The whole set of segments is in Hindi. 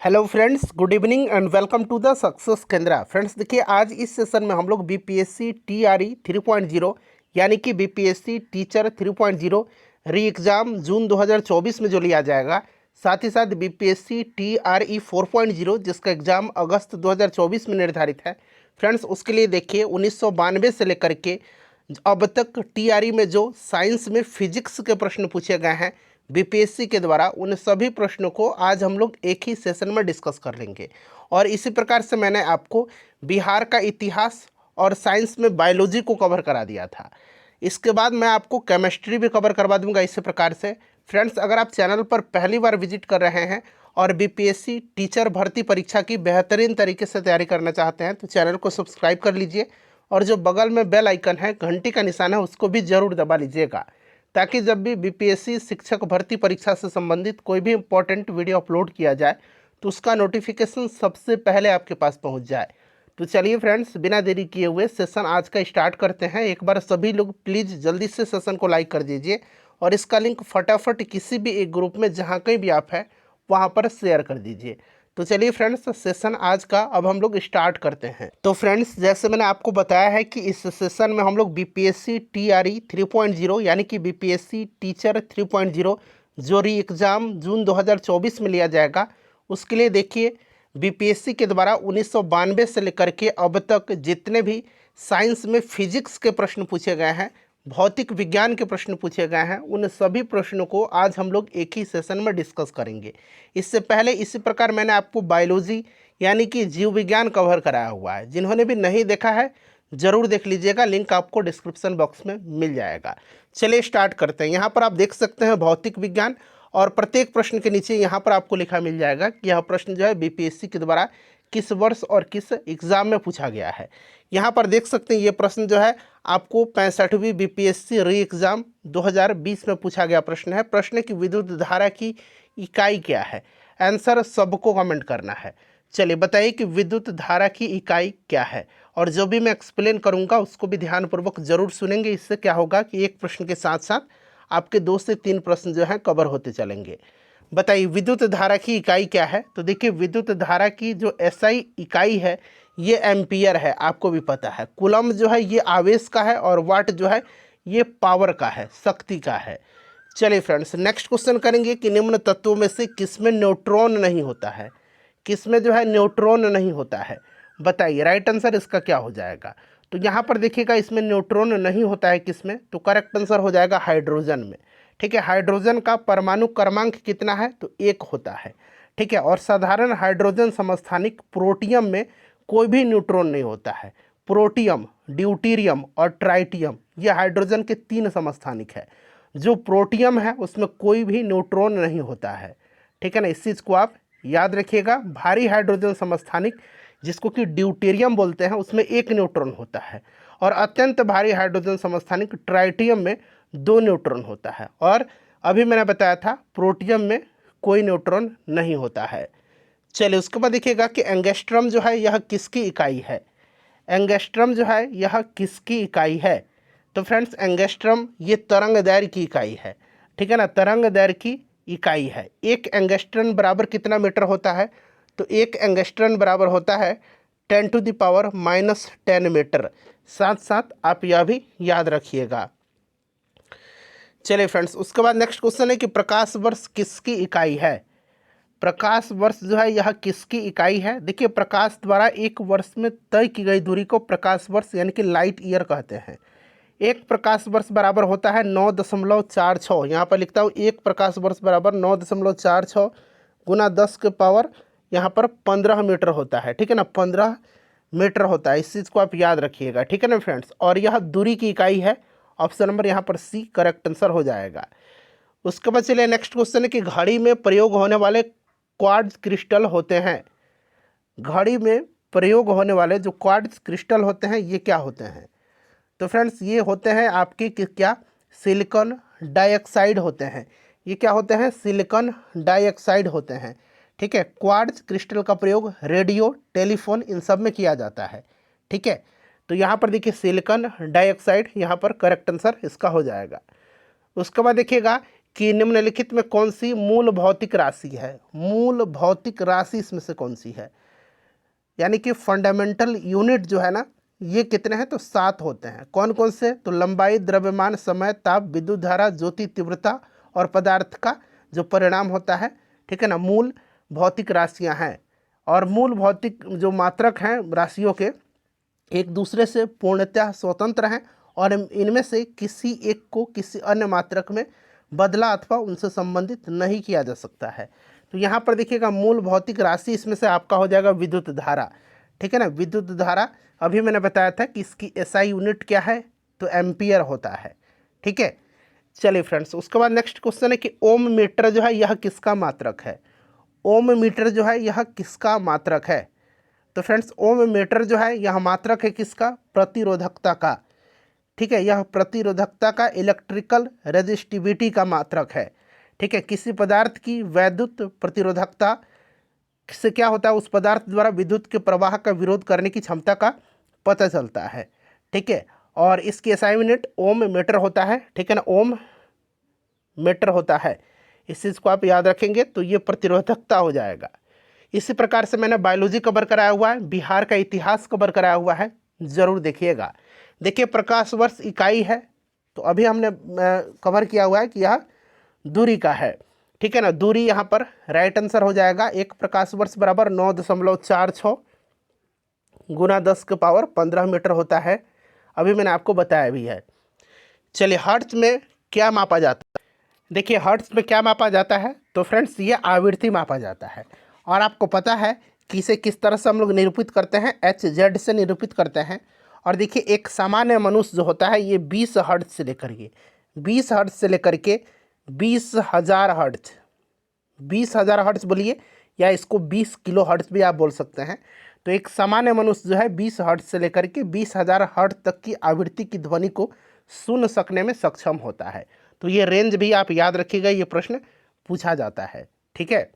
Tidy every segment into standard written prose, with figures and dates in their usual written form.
Hello friends, good evening and welcome to the success Kendra. Friends देखिए, आज इस सेशन में हम लोग बीपीएससी टीआरई 3.0 यानी कि बीपीएससी टीचर 3.0 री एग्ज़ाम जून 2024 में जो लिया जाएगा, साथ ही साथ बीपीएससी टीआरई 4.0 जिसका एग्ज़ाम अगस्त 2024 में निर्धारित है। फ्रेंड्स उसके लिए देखिए 1992 से लेकर के अब तक टीआरई में जो साइंस में फिजिक्स के प्रश्न पूछे गए हैं बीपीएससी के द्वारा, उन सभी प्रश्नों को आज हम लोग एक ही सेशन में डिस्कस कर लेंगे। और इसी प्रकार से मैंने आपको बिहार का इतिहास और साइंस में बायोलॉजी को कवर करा दिया था। इसके बाद मैं आपको केमिस्ट्री भी कवर करवा दूंगा इसी प्रकार से। फ्रेंड्स अगर आप चैनल पर पहली बार विजिट कर रहे हैं और बीपीएससी टीचर भर्ती परीक्षा की बेहतरीन तरीके से तैयारी करना चाहते हैं तो चैनल को सब्सक्राइब कर लीजिए और जो बगल में बेल आइकन है, घंटी का निशान है, उसको भी ज़रूर दबा लीजिएगा ताकि जब भी बीपीएससी शिक्षक भर्ती परीक्षा से संबंधित कोई भी इंपॉर्टेंट वीडियो अपलोड किया जाए तो उसका नोटिफिकेशन सबसे पहले आपके पास पहुंच जाए। तो चलिए फ्रेंड्स, बिना देरी किए हुए सेशन आज का स्टार्ट करते हैं। एक बार सभी लोग प्लीज़ जल्दी से सेशन को लाइक कर दीजिए और इसका लिंक फटाफट किसी भी एक ग्रुप में जहाँ कहीं भी आप हैं वहाँ पर शेयर कर दीजिए। तो चलिए फ्रेंड्स, सेशन आज का अब हम लोग स्टार्ट करते हैं। तो फ्रेंड्स जैसे मैंने आपको बताया है कि इस सेशन में हम लोग बीपीएससी टीआरई 3.0 यानी कि बीपीएससी टीचर 3.0 जो री एग्ज़ाम जून 2024 में लिया जाएगा, उसके लिए देखिए बीपीएससी के द्वारा 1992 से लेकर के अब तक जितने भी साइंस में फिजिक्स के प्रश्न पूछे गए हैं, भौतिक विज्ञान के प्रश्न पूछे गए हैं, उन सभी प्रश्नों को आज हम लोग एक ही सेशन में डिस्कस करेंगे। इससे पहले इसी प्रकार मैंने आपको बायोलॉजी यानी कि जीव विज्ञान कवर कराया हुआ है। जिन्होंने भी नहीं देखा है ज़रूर देख लीजिएगा, लिंक आपको डिस्क्रिप्शन बॉक्स में मिल जाएगा। चलिए स्टार्ट करते हैं। यहाँ पर आप देख सकते हैं भौतिक विज्ञान और प्रत्येक प्रश्न के नीचे यहाँ पर आपको लिखा मिल जाएगा कि यह प्रश्न जो है बीपीएससी के द्वारा किस वर्ष और किस एग्ज़ाम में पूछा गया है। यहाँ पर देख सकते हैं ये प्रश्न जो है आपको 65वीं बीपीएससी री एग्ज़ाम 2020 में पूछा गया प्रश्न है। प्रश्न की विद्युत धारा की इकाई क्या है? आंसर सबको कमेंट करना है। चलिए बताइए कि विद्युत धारा की इकाई क्या है, और जो भी मैं एक्सप्लेन करूँगा उसको भी ध्यानपूर्वक ज़रूर सुनेंगे। इससे क्या होगा कि एक प्रश्न के साथ साथ आपके 2 से 3 प्रश्न जो हैं कवर होते चलेंगे। बताइए विद्युत धारा की इकाई क्या है? तो देखिए विद्युत धारा की जो एसआई इकाई है ये एम्पियर है, आपको भी पता है। कूलम जो है ये आवेश का है और वाट जो है ये पावर का है, शक्ति का है। चलिए फ्रेंड्स नेक्स्ट क्वेश्चन करेंगे कि निम्न तत्वों में से किसमें न्यूट्रॉन नहीं होता है? किसमें जो है न्यूट्रॉन नहीं होता है? बताइए राइट आंसर इसका क्या हो जाएगा। तो यहाँ पर देखिएगा इसमें न्यूट्रॉन नहीं होता है किसमें, तो करेक्ट आंसर हो जाएगा हाइड्रोजन में। ठीक है, हाइड्रोजन का परमाणु क्रमांक कितना है? तो 1 होता है। ठीक है, और साधारण हाइड्रोजन समस्थानिक प्रोटियम में कोई भी न्यूट्रॉन नहीं होता है। प्रोटियम, ड्यूटीरियम और ट्राइटियम ये हाइड्रोजन के 3 समस्थानिक है। जो प्रोटियम है उसमें कोई भी न्यूट्रॉन नहीं होता है। ठीक है ना, इस चीज़ को आप याद रखिएगा। भारी हाइड्रोजन समस्थानिक जिसको कि ड्यूटेरियम बोलते हैं उसमें 1 न्यूट्रॉन होता है, और अत्यंत भारी हाइड्रोजन समस्थानिक ट्राइटियम में 2 न्यूट्रॉन होता है, और अभी मैंने बताया था प्रोटियम में कोई न्यूट्रॉन नहीं होता है। चलिए उसके बाद देखिएगा कि एंगस्ट्रम जो है यह किसकी इकाई है? एंगस्ट्रम जो है यह किसकी इकाई है? तो फ्रेंड्स एंगस्ट्रम ये तरंग दैर्घ्य की इकाई है। ठीक है ना, तरंग दैर्घ्य की इकाई है। 1 एंगस्ट्रम बराबर कितना मीटर होता है? तो 1 एंगस्ट्रम बराबर होता है 10⁻⁻10 मीटर। साथ साथ आप यह भी याद रखिएगा। चलिए फ्रेंड्स उसके बाद नेक्स्ट क्वेश्चन है कि प्रकाश वर्ष किसकी इकाई है? प्रकाश वर्ष जो है यह किसकी इकाई है? देखिए प्रकाश द्वारा एक वर्ष में तय की गई दूरी को प्रकाश वर्ष यानी कि लाइट ईयर कहते हैं। एक प्रकाश वर्ष बराबर होता है 9.46। यहाँ पर लिखता हूँ 1 प्रकाश वर्ष बराबर 9.46 गुना 10 के पावर यहाँ पर 15 मीटर होता है। ठीक है ना, 15 मीटर होता है। इस चीज़ को आप याद रखिएगा। ठीक है ना फ्रेंड्स, और यह दूरी की इकाई है। ऑप्शन नंबर यहाँ पर सी करेक्ट आंसर हो जाएगा। उसके बाद चलिए नेक्स्ट क्वेश्चन है कि घड़ी में प्रयोग होने वाले क्वार्ट्ज क्रिस्टल होते हैं। घड़ी में प्रयोग होने वाले जो क्वार्ट्ज क्रिस्टल होते हैं ये क्या होते हैं? तो फ्रेंड्स ये होते हैं आपके क्या? सिलिकॉन डाइऑक्साइड होते हैं। ये क्या होते हैं? सिलिकॉन डाइऑक्साइड होते हैं। ठीक है, क्वार्ट्ज क्रिस्टल का प्रयोग रेडियो, टेलीफोन इन सब में किया जाता है। ठीक है, तो यहाँ पर देखिए सिलिकॉन डाइऑक्साइड यहाँ पर करेक्ट आंसर इसका हो जाएगा। उसके बाद देखिएगा कि निम्नलिखित में कौन सी मूल भौतिक राशि है। मूल भौतिक राशि इसमें से कौन सी है, यानी कि फंडामेंटल यूनिट जो है ना, ये कितने हैं, तो 7 होते हैं। कौन कौन से, तो लंबाई, द्रव्यमान, समय, ताप, विद्युत धारा, ज्योति तीव्रता और पदार्थ का जो परिणाम होता है, ठीक है ना, मूल भौतिक राशियां हैं। और मूल भौतिक जो मात्रक हैं राशियों के, एक दूसरे से पूर्णतः स्वतंत्र हैं और इनमें से किसी एक को किसी अन्य मात्रक में बदला अथवा उनसे संबंधित नहीं किया जा सकता है। तो यहाँ पर देखिएगा मूल भौतिक राशि इसमें से आपका हो जाएगा विद्युत धारा, ठीक है ना। विद्युत धारा अभी मैंने बताया था कि इसकी एसआई यूनिट क्या है, तो एम्पियर होता है, ठीक है। चलिए फ्रेंड्स, उसके बाद नेक्स्ट क्वेश्चन है कि ओम मीटर जो है यह किसका मात्रक है। ओम मीटर जो है यह किसका मात्रक है, तो फ्रेंड्स ओम मीटर जो है यह मात्रक है किसका, प्रतिरोधकता का, ठीक है। यह प्रतिरोधकता का इलेक्ट्रिकल रेजिस्टिविटी का मात्रक है, ठीक है। किसी पदार्थ की वैद्युत प्रतिरोधकता से क्या होता है, उस पदार्थ द्वारा विद्युत के प्रवाह का विरोध करने की क्षमता का पता चलता है, ठीक है। और इसकी एसआई यूनिट ओम मीटर होता है, ठीक है ना, ओम मीटर होता है। इस चीज़ को आप याद रखेंगे तो ये प्रतिरोधकता हो जाएगा। इसी प्रकार से मैंने बायोलॉजी कवर कराया हुआ है, बिहार का इतिहास कवर कराया हुआ है, ज़रूर देखिएगा। देखिए प्रकाश वर्ष इकाई है, तो अभी हमने कवर किया हुआ है कि यह दूरी का है, ठीक है ना। दूरी यहाँ पर राइट आंसर हो जाएगा। एक प्रकाश वर्ष बराबर 9.46 गुना 10 के पावर 15 मीटर होता है, अभी मैंने आपको बताया भी है। चलिए हर्ट्ज में क्या मापा जाता है। देखिए हर्ट्ज में क्या मापा जाता है, तो फ्रेंड्स ये आवृत्ति मापा जाता है। और आपको पता है कि इसे किस तरह से हम लोग निरूपित करते हैं, HZ से निरूपित करते हैं। और देखिए एक सामान्य मनुष्य जो होता है ये 20 हर्ट्ज से लेकर के 20,000 हर्ट्ज, 20,000 हर्ट्ज बोलिए, या इसको 20 किलो हर्ट्ज भी आप बोल सकते हैं। तो एक सामान्य मनुष्य जो है 20 हर्ट्ज से लेकर के 20,000 हर्ट्ज तक की आवृत्ति की ध्वनि को सुन सकने में सक्षम होता है। तो ये रेंज भी आप याद रखिएगा, ये प्रश्न पूछा जाता है, ठीक है।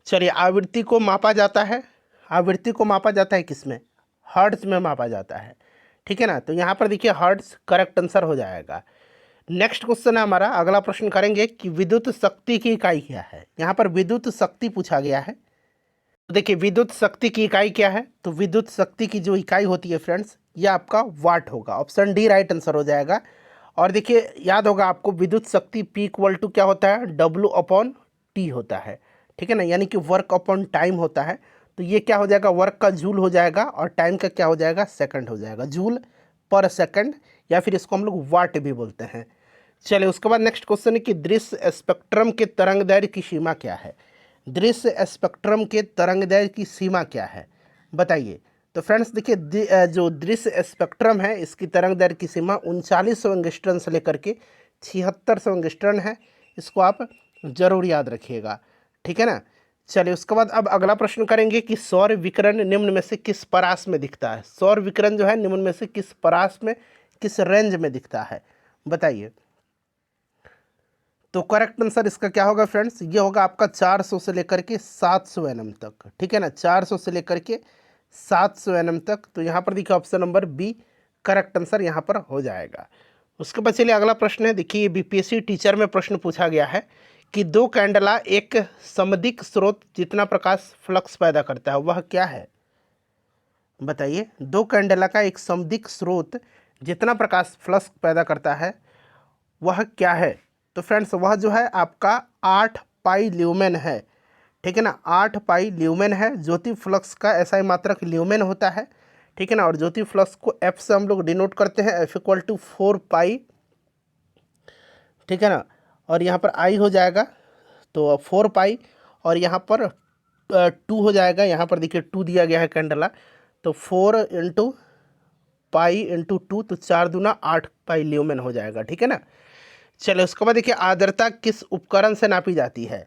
चलिए आवृत्ति को मापा जाता है, आवृत्ति को मापा जाता है किसमें, हर्ट्ज में मापा जाता है, ठीक है ना। तो यहाँ पर देखिए हर्ट्ज करेक्ट आंसर हो जाएगा। नेक्स्ट क्वेश्चन है हमारा, अगला प्रश्न करेंगे कि विद्युत शक्ति की इकाई क्या है। यहाँ पर विद्युत शक्ति पूछा गया है। तो देखिए विद्युत शक्ति की इकाई क्या है, तो विद्युत शक्ति की जो इकाई होती है फ्रेंड्स, ये आपका वाट होगा। ऑप्शन डी राइट आंसर हो जाएगा। और देखिए याद होगा आपको विद्युत शक्ति P = क्या होता है, W/T होता है, ठीक है ना, यानी कि वर्क अपॉन टाइम होता है। तो ये क्या हो जाएगा, वर्क का जूल हो जाएगा और टाइम का क्या हो जाएगा, सेकंड हो जाएगा, जूल पर सेकंड, या फिर इसको हम लोग वाट भी बोलते हैं। चलिए उसके बाद नेक्स्ट क्वेश्चन है कि दृश्य स्पेक्ट्रम के तरंगदैर्घ्य की सीमा क्या है। दृश्य स्पेक्ट्रम के तरंगदैर्घ्य की सीमा क्या है, बताइए। तो फ्रेंड्स देखिए जो दृश्य स्पेक्ट्रम है इसकी तरंगदैर्घ्य की सीमा 3900 एंगस्ट्रॉन से लेकर के 7600 एंगस्ट्रॉन है। इसको आप जरूर याद रखिएगा, ठीक है ना। चलिए उसके बाद अब अगला प्रश्न करेंगे कि सौर विकिरण निम्न में से किस परास में दिखता है। सौर विकिरण जो है निम्न में से किस परास में, किस रेंज में दिखता है, बताइए। तो करेक्ट आंसर इसका क्या होगा फ्रेंड्स, ये होगा आपका 400 से लेकर के 700 nm तक, ठीक है ना, 400 से लेकर के 700 nm तक। तो यहाँ पर देखिए option number B correct answer यहाँ पर हो जाएगा। उसके बाद चलिए अगला प्रश्न है, देखिए बीपीएससी टीचर में प्रश्न पूछा गया है कि दो कैंडला एक समदिक स्रोत जितना प्रकाश फ्लक्स पैदा करता है वह क्या है, बताइए। दो कैंडला का एक समदिक स्रोत जितना प्रकाश फ्लक्स पैदा करता है वह क्या है। तो फ्रेंड्स वह जो है आपका 8 पाई ल्यूमेन है, ठीक है ना, 8 पाई ल्यूमेन है। ज्योति फ्लक्स का एसआई मात्रक ल्यूमेन होता है, ठीक है ना। और ज्योति फ्लक्स को एफ से हम लोग डिनोट करते हैं, F = 4 पाई, ठीक है ना। और यहाँ पर आई हो जाएगा तो 4 पाई, और यहाँ पर 2 हो जाएगा। यहाँ पर देखिए 2 दिया गया है कैंडला, तो 4 × पाई × 2, तो 4 दूना 8 पाई ल्यूमेन हो जाएगा, ठीक है ना। चलिए उसके बाद देखिए आर्द्रता किस उपकरण से नापी जाती है।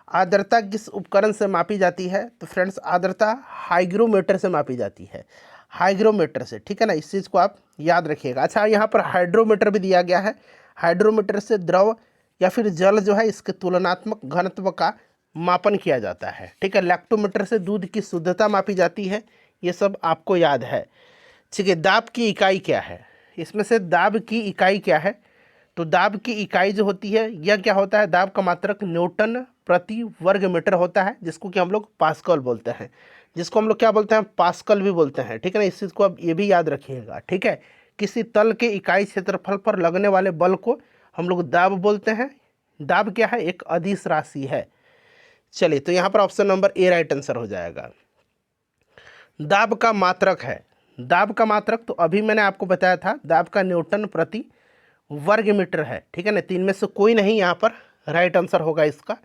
आर्द्रता किस उपकरण से मापी जाती है, तो फ्रेंड्स आर्द्रता हाइग्रोमीटर से मापी जाती है, हाइग्रोमीटर से, ठीक है ना। इस चीज़ को आप याद रखिएगा। अच्छा यहाँ पर हाइड्रोमीटर भी दिया गया है। हाइड्रोमीटर से द्रव या फिर जल जो है इसके तुलनात्मक घनत्व का मापन किया जाता है, ठीक है। लैक्टोमीटर से दूध की शुद्धता मापी जाती है, ये सब आपको याद है, ठीक है। दाब की इकाई क्या है, इसमें से दाब की इकाई क्या है, तो दाब की इकाई जो होती है यह क्या होता है, दाब का मात्रक न्यूटन प्रति वर्ग मीटर होता है, जिसको कि हम लोग पास्कल बोलते हैं, जिसको हम लोग क्या बोलते हैं, पास्कल भी बोलते हैं। ठीक है ना, इस चीज़ को आप ये भी याद रखिएगा। ठीक है, किसी तल के इकाई क्षेत्रफल पर लगने वाले बल को हम लोग दाब बोलते हैं। दाब क्या है, एक अदिश राशि है। चलिए, तो यहाँ पर option number A right answer हो जाएगा। दाब का मात्रक है, दाब का मात्रक तो अभी मैंने आपको बताया था, दाब का न्यूटन प्रति वर्ग मीटर है। ठीक है ना, तीन में से कोई नहीं यहाँ पर राइट आंसर होगा इसका।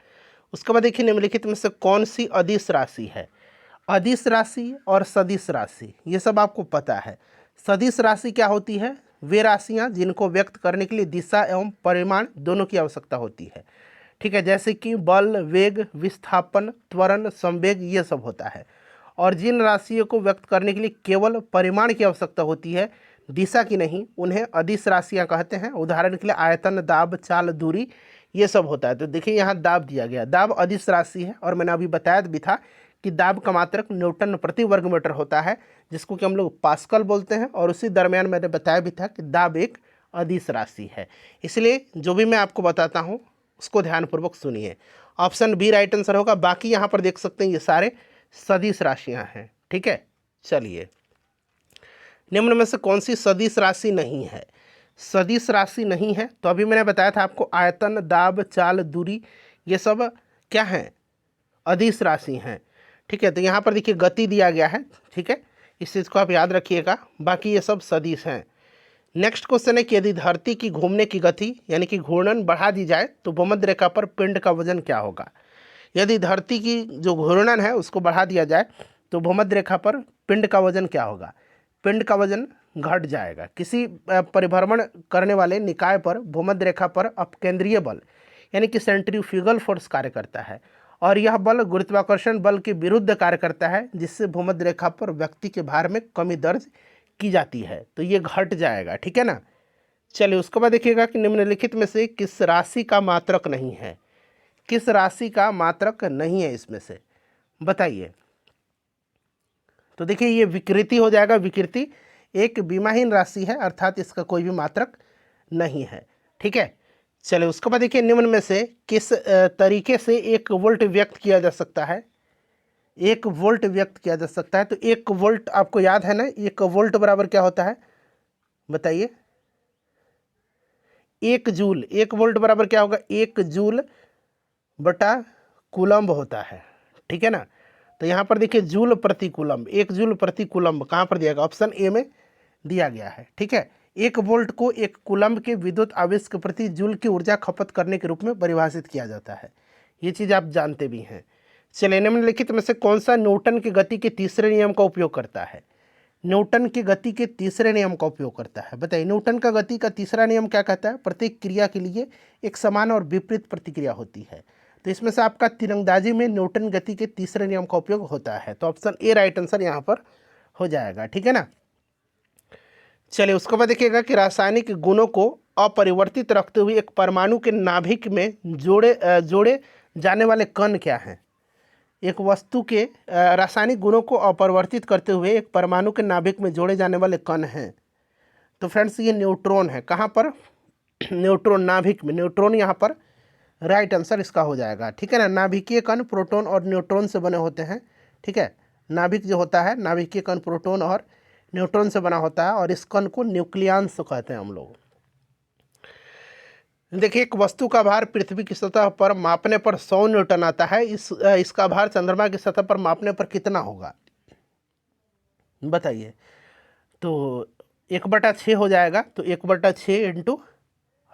उसके बाद देखिए, निम्नलिखित में से कौन सी अदिश राशि है। अदिश राशि और सदिश राशि ये सब आपको पता है। सदिश राशि क्या होती है, वे राशियाँ जिनको व्यक्त करने के लिए दिशा एवं परिमाण दोनों की आवश्यकता होती है। ठीक है, जैसे कि बल, वेग, विस्थापन, त्वरण, संवेग, ये सब होता है। और जिन राशियों को व्यक्त करने के लिए केवल परिमाण की आवश्यकता होती है, दिशा की नहीं, उन्हें अदिश राशियाँ कहते हैं। उदाहरण के लिए आयतन, दाब, चाल, दूरी, ये सब होता है। तो देखिए यहाँ दाब दिया गया, दाब अदिश राशि है, और मैंने अभी बताया भी था कि दाब का मात्रक न्यूटन प्रति वर्ग मीटर होता है, जिसको कि हम लोग पास्कल बोलते हैं। और उसी दरमियान मैंने बताया भी था कि दाब एक अदिश राशि है। इसलिए जो भी मैं आपको बताता हूँ उसको ध्यानपूर्वक सुनिए। ऑप्शन बी राइट आंसर होगा। बाकी यहाँ पर देख सकते हैं ये सारे सदिश राशियाँ हैं। ठीक है, चलिए, निम्न में से कौन सी सदिश राशि नहीं है। सदिश राशि नहीं है तो अभी मैंने बताया था आपको, आयतन, दाब, चाल, दूरी, ये सब क्या हैं, अदिश राशि हैं। ठीक है, तो यहाँ पर देखिए गति दिया गया है। ठीक है, इस चीज़ को आप याद रखिएगा, बाकी ये सब सदिश हैं। नेक्स्ट क्वेश्चन है कि यदि धरती की घूमने की गति यानी कि घूर्णन बढ़ा दी जाए तो भूमध्य रेखा पर पिंड का वजन क्या होगा। यदि धरती की जो घूर्णन है उसको बढ़ा दिया जाए तो भूमध्य रेखा पर पिंड का वजन क्या होगा। पिंड का वजन घट जाएगा। किसी परिभ्रमण करने वाले निकाय पर भूमध्य रेखा पर अपकेंद्रीय बल यानी कि सेंट्रीफ्यूगल फोर्स कार्य करता है, और यह बल गुरुत्वाकर्षण बल के विरुद्ध कार्य करता है, जिससे भूमध्य रेखा पर व्यक्ति के भार में कमी दर्ज की जाती है। तो ये घट जाएगा। ठीक है ना, चलिए, उसके बाद देखिएगा कि निम्नलिखित में से किस राशि का मात्रक नहीं है। किस राशि का मात्रक नहीं है इसमें से, बताइए। तो देखिए ये विकृति हो जाएगा। विकृति एक विमाहीन राशि है, अर्थात इसका कोई भी मात्रक नहीं है। ठीक है, चलिए, उसके बाद देखिए निम्न में से किस तरीके से 1 वोल्ट व्यक्त किया जा सकता है। 1 वोल्ट व्यक्त किया जा सकता है। तो 1 वोल्ट आपको याद है ना, 1 वोल्ट बराबर क्या होता है, बताइए। 1 जूल, 1 वोल्ट बराबर क्या होगा, 1 जूल बटा कूलम्ब होता है। ठीक है ना, तो यहाँ पर देखिए जूल प्रति कूलम्ब, 1 जूल प्रति कूलम्ब कहाँ पर दिया गया, ऑप्शन ए में दिया गया है। ठीक है, 1 वोल्ट को 1 कूलम्ब के विद्युत आवेश के प्रति जूल की ऊर्जा खपत करने के रूप में परिभाषित किया जाता है। ये चीज़ आप जानते भी हैं। चलिए, निम्नलिखित में से कौन सा न्यूटन की गति के तीसरे नियम का उपयोग करता है। न्यूटन की गति के तीसरे नियम का उपयोग करता है, बताइए। न्यूटन का गति का तीसरा नियम क्या कहता है, प्रत्येक क्रिया के लिए एक समान और विपरीत प्रतिक्रिया होती है। तो इसमें से आपका तीरंदाजी में न्यूटन गति के तीसरे नियम का उपयोग होता है। तो ऑप्शन ए राइट आंसर यहाँ पर हो जाएगा। ठीक है ना, चलिए, उसके बाद देखिएगा कि रासायनिक गुणों को अपरिवर्तित रखते हुए एक परमाणु के नाभिक में जोड़े जाने वाले कण क्या हैं। एक वस्तु के रासायनिक गुणों को अपरिवर्तित करते हुए एक परमाणु के नाभिक में जोड़े जाने वाले कण हैं। तो फ्रेंड्स ये न्यूट्रॉन है। कहाँ पर, न्यूट्रॉन, नाभिक में। न्यूट्रॉन यहाँ पर राइट आंसर इसका हो जाएगा। ठीक है ना, नाभिकीय कण प्रोटॉन और न्यूट्रॉन से बने होते हैं। ठीक है, नाभिक जो होता है, नाभिकीय कण प्रोटॉन और न्यूट्रॉन से बना होता है, और इस कण को न्यूक्लियस कहते हैं हम लोग। देखिए, एक वस्तु का भार पृथ्वी की सतह पर मापने पर 100 न्यूटन आता है। इसका भार चंद्रमा की सतह पर मापने पर कितना होगा, बताइए। तो 1/6 हो जाएगा। तो 1/6 इंटू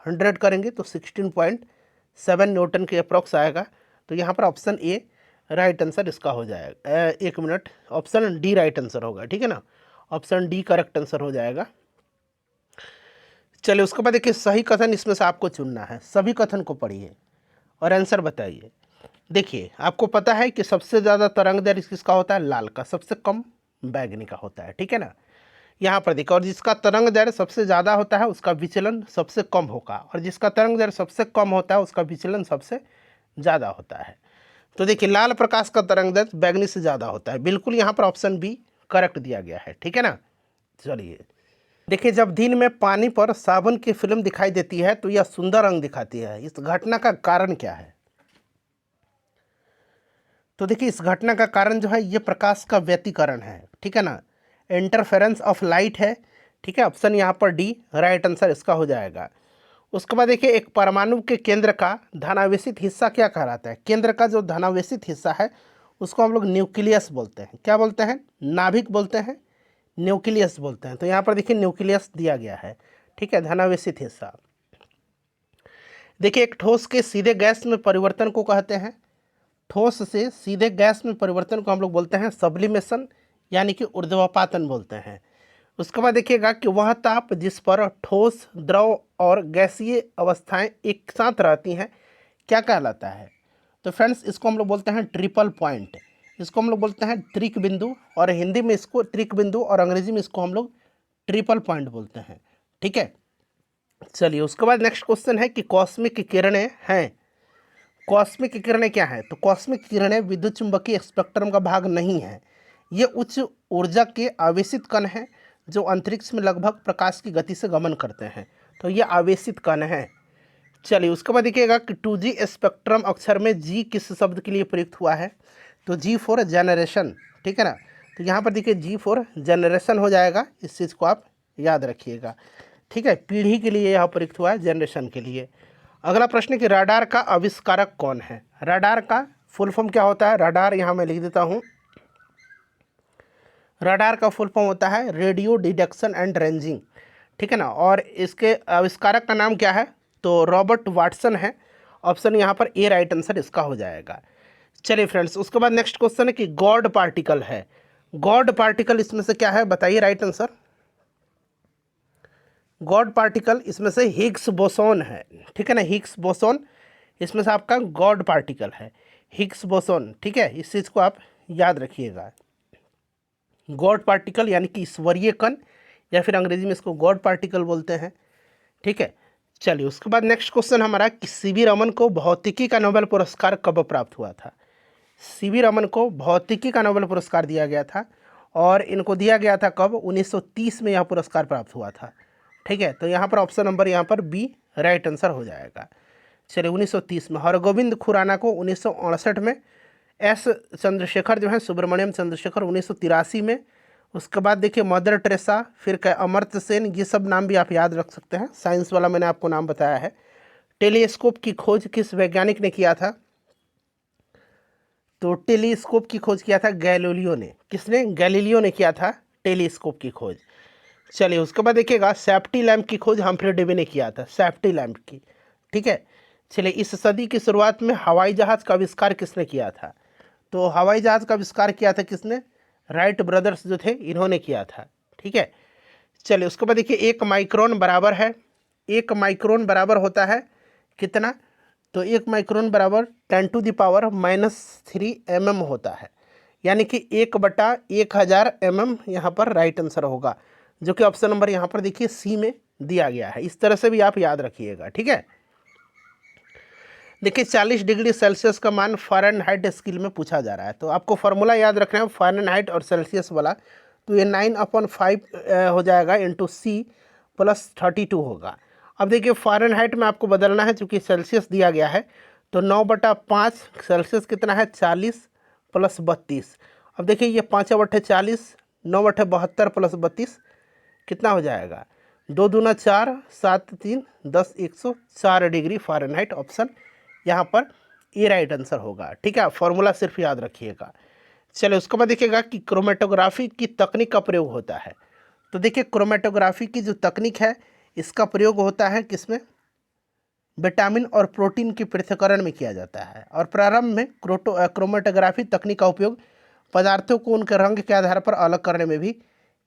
100 करेंगे तो 16.7 न्यूटन के अप्रॉक्स आएगा। तो यहाँ पर ऑप्शन ए राइट आंसर इसका हो जाएगा। 1 minute, option D right answer होगा। ठीक है ना, ऑप्शन डी करेक्ट आंसर हो जाएगा। चलिए, उसके बाद देखिए सही कथन इसमें से आपको चुनना है। सभी कथन को पढ़िए और आंसर बताइए। देखिए, आपको पता है कि सबसे ज़्यादा तरंग दैर्घ्य किसका होता है, लाल का, सबसे कम बैंगनी का होता है। ठीक है ना, यहाँ पर देखिए, और जिसका तरंग दैर्घ्य सबसे ज़्यादा होता है उसका विचलन सबसे कम होगा, और जिसका तरंग दैर्घ्य सबसे कम होता है उसका विचलन सबसे ज़्यादा होता है। तो देखिए, लाल प्रकाश का तरंग दैर्घ्य बैंगनी से ज़्यादा होता है। बिल्कुल यहाँ पर ऑप्शन बी करेक्ट दिया गया है। ठीक है ना, चलिए, देखिए, जब दिन में पानी पर साबुन की फिल्म दिखाई देती है तो यह सुंदर रंग दिखाती है। इस घटना का कारण क्या है? तो देखिए, इस घटना का कारण जो है ये प्रकाश का व्यतिकरण है, ठीक है ना, इंटरफेरेंस ऑफ लाइट है, ठीक है। ऑप्शन यहाँ पर डी राइट आंसर इसका हो जाएगा। उसके बाद देखिए, एक परमाणु के केंद्र का धनावेशित हिस्सा क्या कहलाता है? केंद्र का जो धनावेशित हिस्सा है उसको हम लोग न्यूक्लियस बोलते हैं। क्या बोलते हैं? नाभिक बोलते हैं, न्यूक्लियस बोलते हैं। तो यहाँ पर देखिए न्यूक्लियस दिया गया है, ठीक है, धनावेशित हिस्सा। देखिए, एक ठोस के सीधे गैस में परिवर्तन को कहते हैं, ठोस से सीधे गैस में परिवर्तन को हम लोग बोलते हैं सब्लिमेशन, यानी कि ऊर्ध्वपातन बोलते हैं। उसके बाद देखिएगा कि वह ताप जिस पर ठोस, द्रव और गैसीय अवस्थाएं एक साथ रहती हैं क्या कहलाता है? तो फ्रेंड्स, इसको हम लोग बोलते हैं ट्रिपल पॉइंट, इसको हम लोग बोलते हैं त्रिक बिंदु, और हिंदी में इसको त्रिक बिंदु और अंग्रेजी में इसको हम लोग ट्रिपल पॉइंट बोलते हैं, ठीक है। चलिए, उसके बाद नेक्स्ट क्वेश्चन है कि कॉस्मिक किरणें हैं। कॉस्मिक किरणें क्या हैं? तो कॉस्मिक किरणें विद्युत चुंबकीय स्पेक्ट्रम का भाग नहीं है। ये उच्च ऊर्जा के आवेशित कण हैं जो अंतरिक्ष में लगभग प्रकाश की गति से गमन करते हैं। तो ये आवेशित कण हैं। चलिए, उसके बाद देखिएगा कि 2G स्पेक्ट्रम अक्षर में जी किस शब्द के लिए प्रयुक्त हुआ है? तो जी फॉर जनरेशन, ठीक है ना। तो यहाँ पर देखिए जी फॉर जनरेशन हो जाएगा, इस चीज़ को आप याद रखिएगा, ठीक है। पीढ़ी के लिए यह प्रयुक्त हुआ है, जनरेशन के लिए। अगला प्रश्न कि रडार का आविष्कारक कौन है? रडार का फुल फॉर्म क्या होता है? रडार यहाँ मैं लिख देता हूँ, रडार का फुल फॉर्म होता है रेडियो डिटेक्शन एंड रेंजिंग, ठीक है ना। और इसके आविष्कारक का नाम क्या है? तो रॉबर्ट वाटसन है। ऑप्शन यहाँ पर ए राइट आंसर इसका हो जाएगा। चलिए फ्रेंड्स, उसके बाद नेक्स्ट क्वेश्चन है कि गॉड पार्टिकल है। गॉड पार्टिकल इसमें से क्या है? बताइए राइट आंसर। गॉड पार्टिकल इसमें से हिग्स बोसोन है, ठीक है ना। हिग्स बोसोन इसमें से आपका गॉड पार्टिकल है, हिग्स बोसोन, ठीक है। इस चीज़ को आप याद रखिएगा। गॉड पार्टिकल यानी कि ईश्वरीय कण, या फिर अंग्रेजी में इसको गॉड पार्टिकल बोलते हैं, ठीक है। चलिए, उसके बाद नेक्स्ट क्वेश्चन हमारा कि सीवी रमन को भौतिकी का नोबेल पुरस्कार कब प्राप्त हुआ था? सीवी रमन को भौतिकी का नोबेल पुरस्कार दिया गया था, और इनको दिया गया था कब? 1930 में यह पुरस्कार प्राप्त हुआ था, ठीक है। तो यहाँ पर ऑप्शन नंबर यहाँ पर बी राइट आंसर हो जाएगा। चलिए, 1930 में। हरगोविंद खुराना को 1968 में, एस चंद्रशेखर जो है सुब्रमण्यम चंद्रशेखर 1983 में। उसके बाद देखिए मदर टेरेसा, फिर अमर्त्य सेन, ये सब नाम भी आप याद रख सकते हैं, साइंस वाला मैंने आपको नाम बताया है। टेलीस्कोप की खोज किस वैज्ञानिक ने किया था? तो टेलीस्कोप की खोज किया था गैलीलियो ने। किसने? गैलीलियो ने किया था टेलीस्कोप की खोज। चलिए, उसके बाद देखिएगा सेफ्टी लैम्प की खोज हम्फ्री डेवी ने किया था, सेफ्टी लैम्प की, ठीक है। चलिए, इस सदी की शुरुआत में हवाई जहाज़ का आविष्कार किसने किया था? तो हवाई जहाज़ का आविष्कार किया था किसने? राइट ब्रदर्स जो थे, इन्होंने किया था, ठीक है। चलिए, उसके बाद देखिए 1 माइक्रोन बराबर है, 1 माइक्रोन बराबर होता है कितना? तो 1 माइक्रोन बराबर 10⁻³ mm होता है, यानी कि 1/1000 mm यहाँ पर राइट आंसर होगा, जो कि ऑप्शन नंबर यहाँ पर देखिए सी में दिया गया है। इस तरह से भी आप याद रखिएगा, ठीक है। देखिए 40 डिग्री सेल्सियस का मान फ़ारेनहाइट स्केल में पूछा जा रहा है, तो आपको फार्मूला याद रखना है फ़ारेनहाइट और सेल्सियस वाला। तो ये 9/5 हो जाएगा इंटू सी प्लस 32 होगा। अब देखिए फ़ारेनहाइट में आपको बदलना है, चूँकि सेल्सियस दिया गया है, तो 9/5 सेल्सियस कितना है? 40 प्लस 32। अब देखिए ये 5/40, 9/72 प्लस 32 कितना हो जाएगा? 2 दूना 4, 7 3 10, 104 डिग्री फ़ारेनहाइट। ऑप्शन यहाँ पर ए राइट आंसर होगा, ठीक है। फॉर्मूला सिर्फ याद रखिएगा। चलिए, उसके बाद देखिएगा कि क्रोमेटोग्राफी की तकनीक का प्रयोग होता है। तो देखिए क्रोमेटोग्राफी की जो तकनीक है इसका प्रयोग होता है किसमें? विटामिन और प्रोटीन के पृथक्करण में किया जाता है। और प्रारंभ में क्रोमेटोग्राफी तकनीक का उपयोग पदार्थों को उनके रंग के आधार पर अलग करने में भी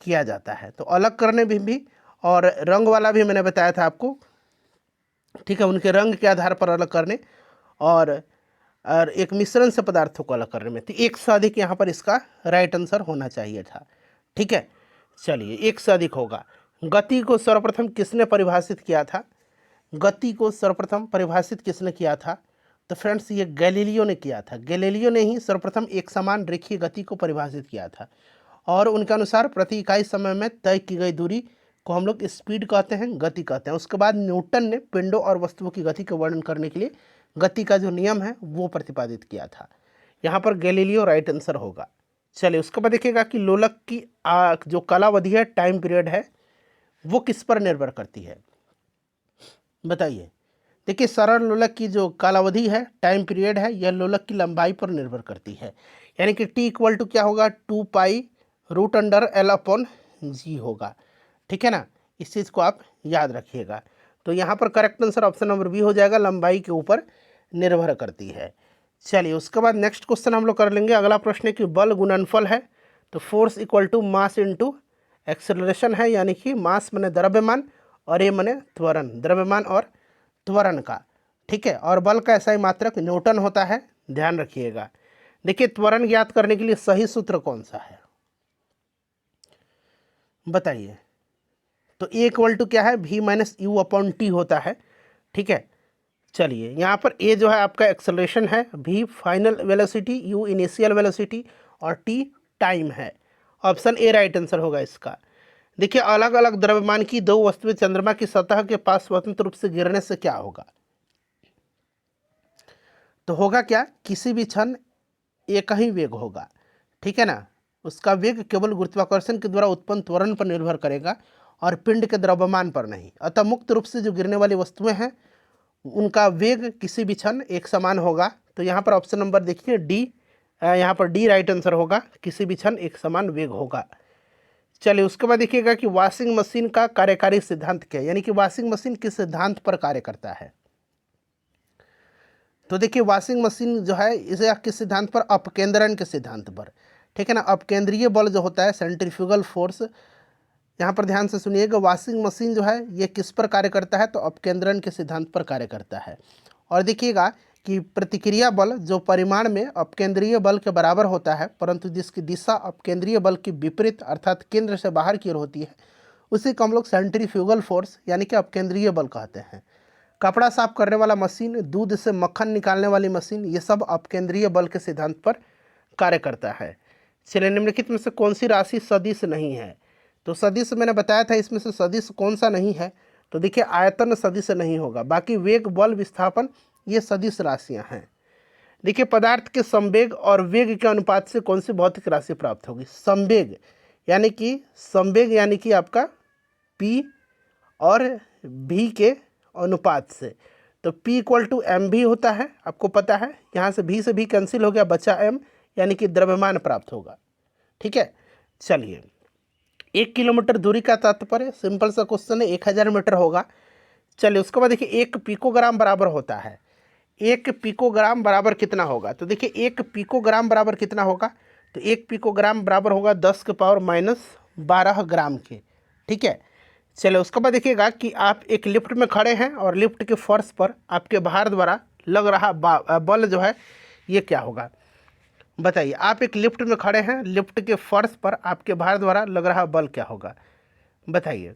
किया जाता है। तो अलग करने में भी और रंग वाला भी मैंने बताया था आपको, ठीक है, उनके रंग के आधार पर अलग करने और एक मिश्रण से पदार्थों को अलग करने में। तो एक से अधिक यहाँ पर इसका राइट आंसर होना चाहिए था, ठीक है। चलिए, एक से अधिक होगा। गति को सर्वप्रथम किसने परिभाषित किया था? गति को सर्वप्रथम परिभाषित किसने किया था? तो फ्रेंड्स ये गैलीलियो ने किया था। गैलीलियो ने ही सर्वप्रथम एक समान रेखीय गति को परिभाषित किया था, और उनके अनुसार प्रति इकाई समय में तय की गई दूरी को हम लोग स्पीड कहते हैं, गति कहते हैं। उसके बाद न्यूटन ने पिंडों और वस्तुओं की गति का वर्णन करने के लिए गति का जो नियम है वो प्रतिपादित किया था। यहाँ पर गैलीलियो राइट आंसर होगा। चलिए उसके बाद देखिएगा कि लोलक की जो कालावधि है, टाइम पीरियड है, वो किस पर निर्भर करती है, बताइए। देखिए सरल लोलक की जो कालावधि है, टाइम पीरियड है, यह लोलक की लंबाई पर निर्भर करती है। यानी कि टी इक्वल टू क्या होगा, 2π√L/g होगा। ठीक है ना, इस चीज़ को आप याद रखिएगा। तो यहाँ पर correct answer option number B हो जाएगा, लंबाई के ऊपर निर्भर करती है। चलिए उसके बाद नेक्स्ट क्वेश्चन हम लोग कर लेंगे। अगला प्रश्न है कि बल गुणनफल है, तो force equal to mass into acceleration है, यानी कि मास माने द्रव्यमान और ये माने त्वरण, द्रव्यमान और त्वरण का। ठीक है, और बल का SI मात्रक न्यूटन होता है, ध्यान रखिएगा। देखिए त्वरण ज्ञात करने के लिए सही सूत्र कौन सा है, बताइए। तो ए इक्वल टू क्या है, V-U/T होता है। ठीक है, चलिए यहाँ पर ए जो है आपका एक्सेलरेशन है, V final velocity, U initial velocity और T टाइम है। ऑप्शन ए राइट आंसर होगा इसका। देखिए अलग अलग द्रव्यमान की दो वस्तुएं चंद्रमा की सतह के पास स्वतंत्र रूप से गिरने से क्या होगा, तो होगा क्या, किसी भी क्षण एक ही वेग होगा। ठीक है ना, उसका वेग केवल गुरुत्वाकर्षण के द्वारा उत्पन्न त्वरण पर निर्भर करेगा और पिंड के द्रव्यमान पर नहीं। अतः मुक्त रूप से जो गिरने वाली वस्तुएं हैं उनका वेग किसी भी क्षण एक समान होगा। तो यहाँ पर ऑप्शन नंबर देखिए डी, यहाँ पर डी राइट आंसर होगा, किसी भी क्षण एक समान वेग होगा। चलिए उसके बाद देखिएगा कि वॉशिंग मशीन का कार्यकारी सिद्धांत क्या है, यानी कि वॉशिंग मशीन किस सिद्धांत पर कार्य करता है। तो देखिए वॉशिंग मशीन जो है इसे किस सिद्धांत पर, अपकेंद्रण के सिद्धांत पर। ठीक है ना, अपकेंद्रीय बल जो होता है, सेंट्रीफ्यूगल फोर्स, यहाँ पर ध्यान से सुनिएगा, वॉशिंग मशीन जो है ये किस पर कार्य करता है, तो अपकेंद्रण के सिद्धांत पर कार्य करता है। और देखिएगा कि प्रतिक्रिया बल जो परिमाण में अपकेंद्रीय बल के बराबर होता है, परंतु जिसकी दिशा अपकेंद्रीय बल की विपरीत अर्थात केंद्र से बाहर की ओर होती है, उसी को हम लोग सेंट्रीफ्यूगल फोर्स यानी कि अपकेंद्रीय बल कहते हैं। कपड़ा साफ करने वाला मशीन, दूध से मक्खन निकालने वाली मशीन, ये सब अपकेंद्रीय बल के सिद्धांत पर कार्य करता है। चलिए निम्नलिखित में से कौन सी राशि सदिश नहीं है, तो सदिश मैंने बताया था, इसमें से सदिश कौन सा नहीं है, तो देखिए आयतन सदिश नहीं होगा, बाकी वेग, बल, विस्थापन ये सदिश राशियां हैं। देखिए पदार्थ के संवेग और वेग के अनुपात से कौन सी भौतिक राशि प्राप्त होगी, संवेग यानी कि आपका P और V के अनुपात से। तो P इक्वल टू mv होता है, आपको पता है, यहाँ से V कैंसिल हो गया, बचा m, यानी कि द्रव्यमान प्राप्त होगा। ठीक है, चलिए 1 किलोमीटर दूरी का तात्पर्य, सिंपल सा क्वेश्चन है, 1000 मीटर होगा। चलिए उसके बाद देखिए 1 पिकोग्राम बराबर होता है, 1 पिकोग्राम बराबर कितना होगा, तो देखिए 1 पिकोग्राम बराबर कितना होगा, तो 1 पिकोग्राम बराबर होगा 10⁻12 ग्राम के। ठीक है, चलिए उसके बाद देखिएगा कि आप एक लिफ्ट में खड़े हैं और लिफ्ट के फर्श पर आपके भार द्वारा लग रहा बल जो है ये क्या होगा, बताइए। आप एक लिफ्ट में खड़े हैं, लिफ्ट के फर्श पर आपके भार द्वारा लग रहा बल क्या होगा, बताइए।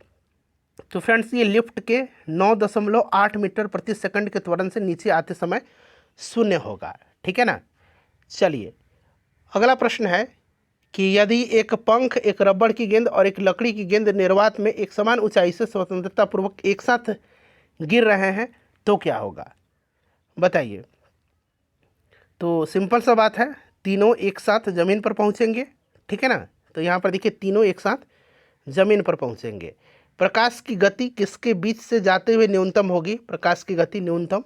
तो फ्रेंड्स ये लिफ्ट के 9.8 मीटर प्रति सेकंड के त्वरण से नीचे आते समय शून्य होगा। ठीक है ना, चलिए अगला प्रश्न है कि यदि एक पंख, एक रबड़ की गेंद और एक लकड़ी की गेंद निर्वात में एक समान ऊंचाई से स्वतंत्रतापूर्वक एक साथ गिर रहे हैं तो क्या होगा, बताइए। तो सिंपल सा बात है, तीनों एक साथ ज़मीन पर पहुंचेंगे। ठीक है ना, तो यहाँ पर देखिए तीनों एक साथ ज़मीन पर पहुंचेंगे। प्रकाश की गति किसके बीच से जाते हुए न्यूनतम होगी, प्रकाश की गति न्यूनतम,